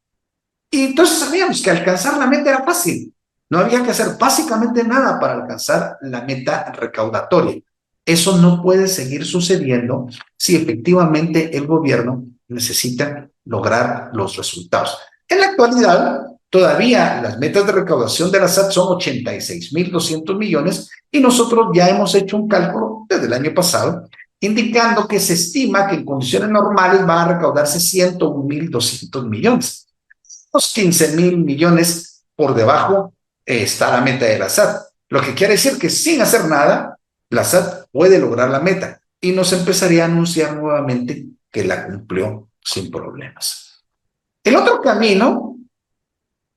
y entonces sabíamos que alcanzar la meta era fácil. No había que hacer básicamente nada para alcanzar la meta recaudatoria. Eso no puede seguir sucediendo si efectivamente el gobierno necesita lograr los resultados. En la actualidad, todavía las metas de recaudación de la SAT son 86,200 millones y nosotros ya hemos hecho un cálculo desde el año pasado indicando que se estima que en condiciones normales van a recaudarse 101,200 millones. Los 15,000 millones por debajo está la meta de la SAT, lo que quiere decir que sin hacer nada, la SAT puede lograr la meta y nos empezaría a anunciar nuevamente que la cumplió sin problemas. El otro camino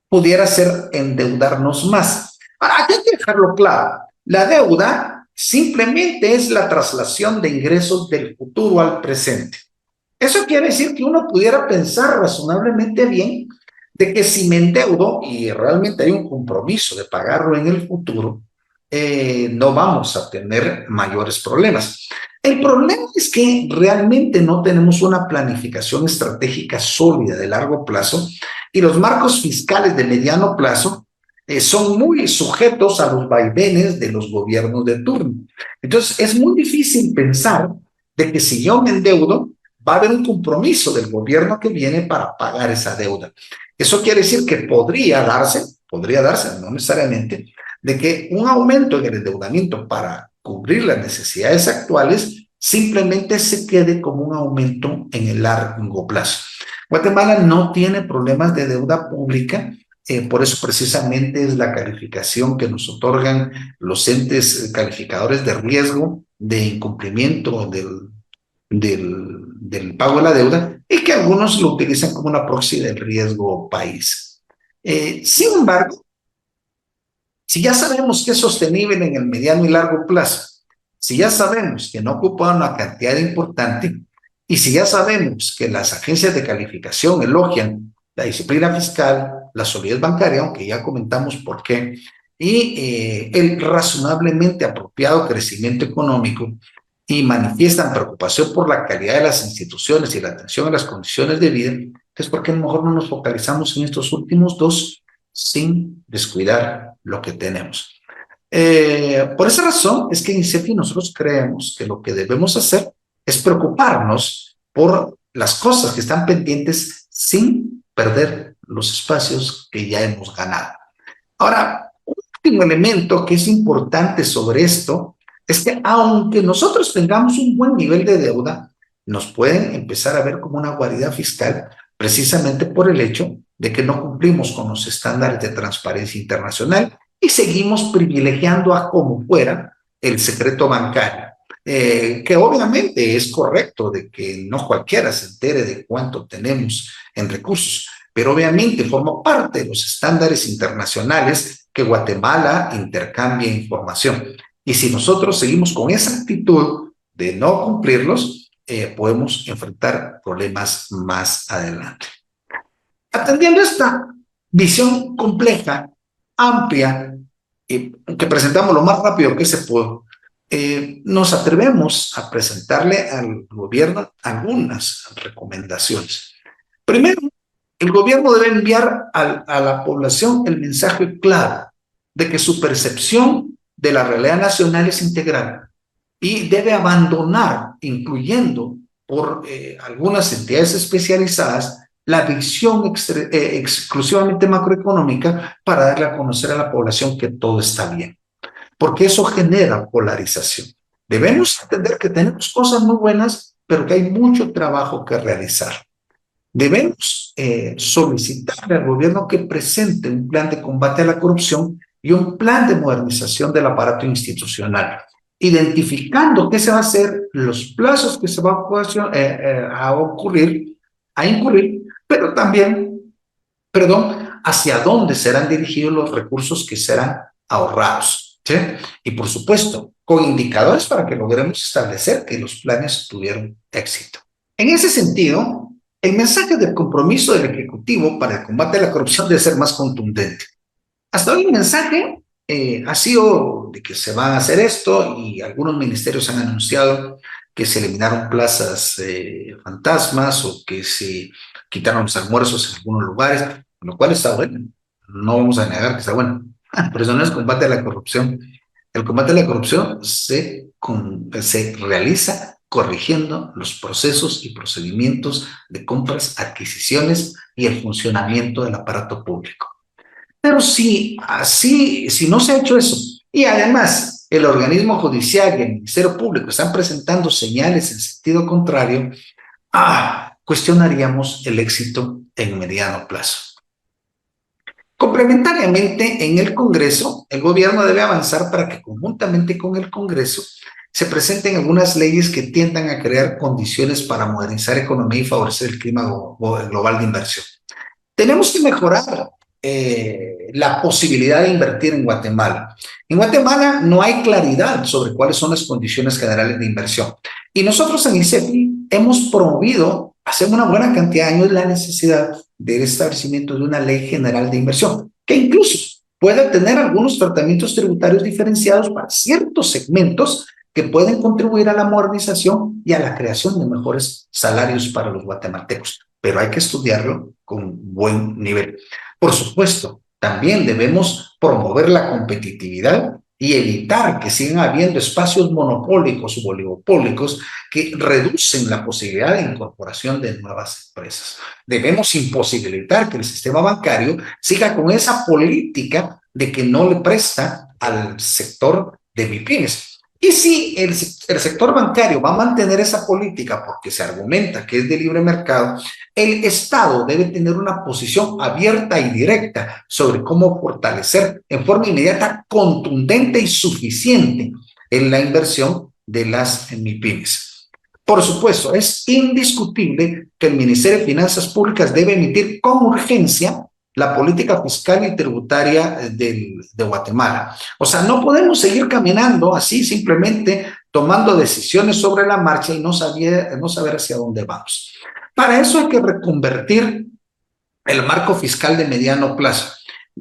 pudiera ser endeudarnos más. Ahora, aquí hay que dejarlo claro. La deuda simplemente es la traslación de ingresos del futuro al presente. Eso quiere decir que uno pudiera pensar razonablemente bien de que si me endeudo y realmente hay un compromiso de pagarlo en el futuro, no vamos a tener mayores problemas. El problema es que realmente no tenemos una planificación estratégica sólida de largo plazo y los marcos fiscales de mediano plazo son muy sujetos a los vaivenes de los gobiernos de turno. Entonces, es muy difícil pensar de que si yo me endeudo, va a haber un compromiso del gobierno que viene para pagar esa deuda. Eso quiere decir que podría darse, no necesariamente, de que un aumento en el endeudamiento para cubrir las necesidades actuales simplemente se quede como un aumento en el largo plazo. Guatemala no tiene problemas de deuda pública, por eso precisamente es la calificación que nos otorgan los entes calificadores de riesgo de incumplimiento del pago de la deuda y que algunos lo utilizan como una proxy del riesgo país. Sin embargo, Si ya sabemos que es sostenible en el mediano y largo plazo, si ya sabemos que no ocupa una cantidad importante, y si ya sabemos que las agencias de calificación elogian la disciplina fiscal, la solidez bancaria, aunque ya comentamos por qué, y el razonablemente apropiado crecimiento económico, y manifiestan preocupación por la calidad de las instituciones y la atención a las condiciones de vida, es porque a lo mejor no nos focalizamos en estos últimos dos sin descuidar lo que tenemos. Por esa razón es que en INSEFI nosotros creemos que lo que debemos hacer es preocuparnos por las cosas que están pendientes sin perder los espacios que ya hemos ganado. Ahora, un último elemento que es importante sobre esto es que aunque nosotros tengamos un buen nivel de deuda, nos pueden empezar a ver como una guarida fiscal precisamente por el hecho de que no cumplimos con los estándares de transparencia internacional y seguimos privilegiando a como fuera el secreto bancario, que obviamente es correcto de que no cualquiera se entere de cuánto tenemos en recursos, pero obviamente forma parte de los estándares internacionales que Guatemala intercambie información. Y si nosotros seguimos con esa actitud de no cumplirlos, podemos enfrentar problemas más adelante. Atendiendo esta visión compleja, amplia, que presentamos lo más rápido que se pudo, nos atrevemos a presentarle al gobierno algunas recomendaciones. Primero, el gobierno debe enviar a la población el mensaje claro de que su percepción de la realidad nacional es integral y debe abandonar, incluyendo por algunas entidades especializadas, la visión exclusivamente macroeconómica para darle a conocer a la población que todo está bien, porque eso genera polarización. Debemos entender que tenemos cosas muy buenas, pero que hay mucho trabajo que realizar. Debemos solicitarle al gobierno que presente un plan de combate a la corrupción y un plan de modernización del aparato institucional, identificando qué se va a hacer, los plazos que se va a incurrir, pero también, hacia dónde serán dirigidos los recursos que serán ahorrados, ¿sí? Y por supuesto, con indicadores para que logremos establecer que los planes tuvieron éxito. En ese sentido, el mensaje del compromiso del Ejecutivo para el combate a la corrupción debe ser más contundente. Hasta hoy el mensaje ha sido de que se va a hacer esto y algunos ministerios han anunciado que se eliminaron plazas fantasmas o que se quitaron los almuerzos en algunos lugares, lo cual está bueno. No vamos a negar que está bueno. Pero eso no es combate a la corrupción. El combate a la corrupción se realiza corrigiendo los procesos y procedimientos de compras, adquisiciones y el funcionamiento del aparato público. Pero si no se ha hecho eso, y además el organismo judicial y el Ministerio Público están presentando señales en sentido contrario, cuestionaríamos el éxito en mediano plazo. Complementariamente, en el Congreso, el gobierno debe avanzar para que conjuntamente con el Congreso se presenten algunas leyes que tiendan a crear condiciones para modernizar la economía y favorecer el clima global de inversión. Tenemos que mejorar la posibilidad de invertir en Guatemala. En Guatemala no hay claridad sobre cuáles son las condiciones generales de inversión. Y nosotros en INSEFI hemos promovido hace una buena cantidad de años la necesidad del establecimiento de una ley general de inversión, que incluso pueda tener algunos tratamientos tributarios diferenciados para ciertos segmentos que pueden contribuir a la modernización y a la creación de mejores salarios para los guatemaltecos. Pero hay que estudiarlo con buen nivel. Por supuesto, también debemos promover la competitividad y evitar que sigan habiendo espacios monopólicos o oligopólicos que reducen la posibilidad de incorporación de nuevas empresas. Debemos imposibilitar que el sistema bancario siga con esa política de que no le presta al sector de MIPYMES. Y si el sector bancario va a mantener esa política porque se argumenta que es de libre mercado, el Estado debe tener una posición abierta y directa sobre cómo fortalecer en forma inmediata, contundente y suficiente en la inversión de las MIPYMES. Por supuesto, es indiscutible que el Ministerio de Finanzas Públicas debe emitir con urgencia la política fiscal y tributaria de Guatemala. O sea, no podemos seguir caminando así simplemente tomando decisiones sobre la marcha y no saber hacia dónde vamos. Para eso hay que reconvertir el marco fiscal de mediano plazo.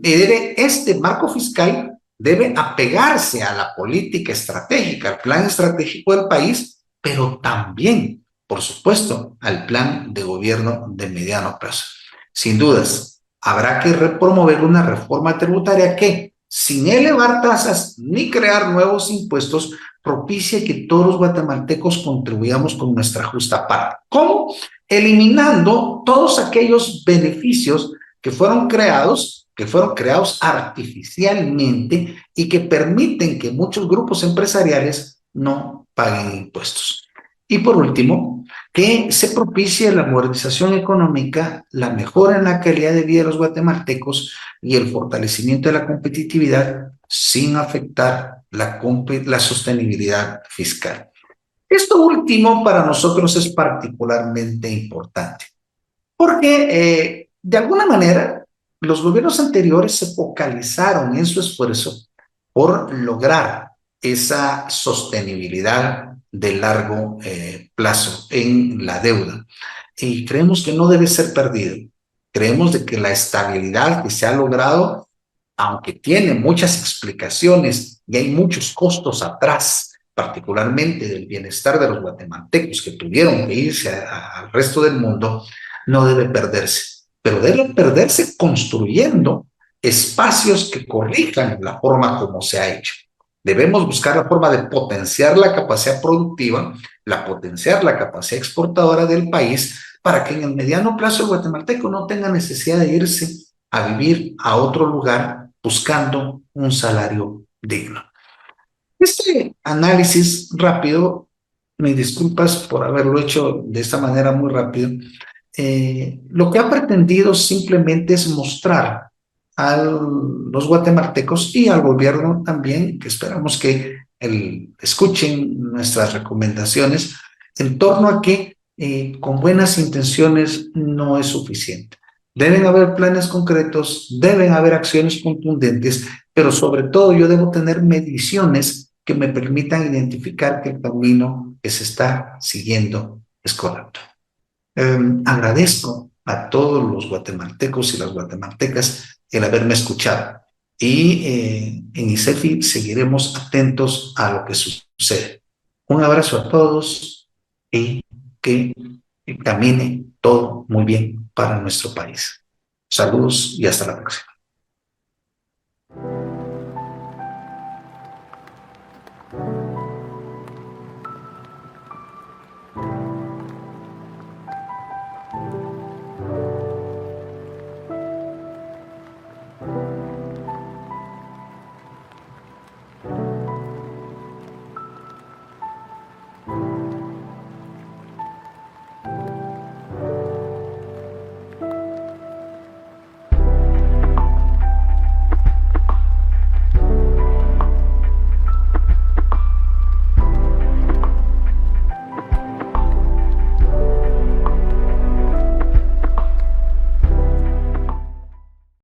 Este marco fiscal debe apegarse a la política estratégica, al plan estratégico del país, pero también, por supuesto, al plan de gobierno de mediano plazo. Sin dudas, habrá que promover una reforma tributaria que, sin elevar tasas ni crear nuevos impuestos, propicie que todos los guatemaltecos contribuyamos con nuestra justa parte. ¿Cómo? Eliminando todos aquellos beneficios que fueron creados artificialmente y que permiten que muchos grupos empresariales no paguen impuestos. Y por último, que se propicie la modernización económica, la mejora en la calidad de vida de los guatemaltecos y el fortalecimiento de la competitividad sin afectar la sostenibilidad fiscal. Esto último para nosotros es particularmente importante, porque de alguna manera los gobiernos anteriores se focalizaron en su esfuerzo por lograr esa sostenibilidad de largo plazo en la deuda. Y creemos que no debe ser perdido. Creemos de que la estabilidad que se ha logrado, aunque tiene muchas explicaciones y hay muchos costos atrás, particularmente del bienestar de los guatemaltecos que tuvieron que irse al resto del mundo, no debe perderse, pero debe perderse construyendo espacios que corrijan la forma como se ha hecho. Debemos buscar la forma de potenciar la capacidad productiva, potenciar la capacidad exportadora del país, para que en el mediano plazo el guatemalteco no tenga necesidad de irse a vivir a otro lugar buscando un salario digno. Este análisis rápido, me disculpas por haberlo hecho de esta manera muy rápido, lo que ha pretendido simplemente es mostrar a los guatemaltecos y al gobierno también, que esperamos que escuchen nuestras recomendaciones, en torno a que con buenas intenciones no es suficiente. Deben haber planes concretos, deben haber acciones contundentes, pero sobre todo yo debo tener mediciones que me permitan identificar que el camino que se está siguiendo es correcto. Agradezco a todos los guatemaltecos y las guatemaltecas el haberme escuchado. Y en ICEFI seguiremos atentos a lo que sucede. Un abrazo a todos y que camine todo muy bien para nuestro país. Saludos y hasta la próxima.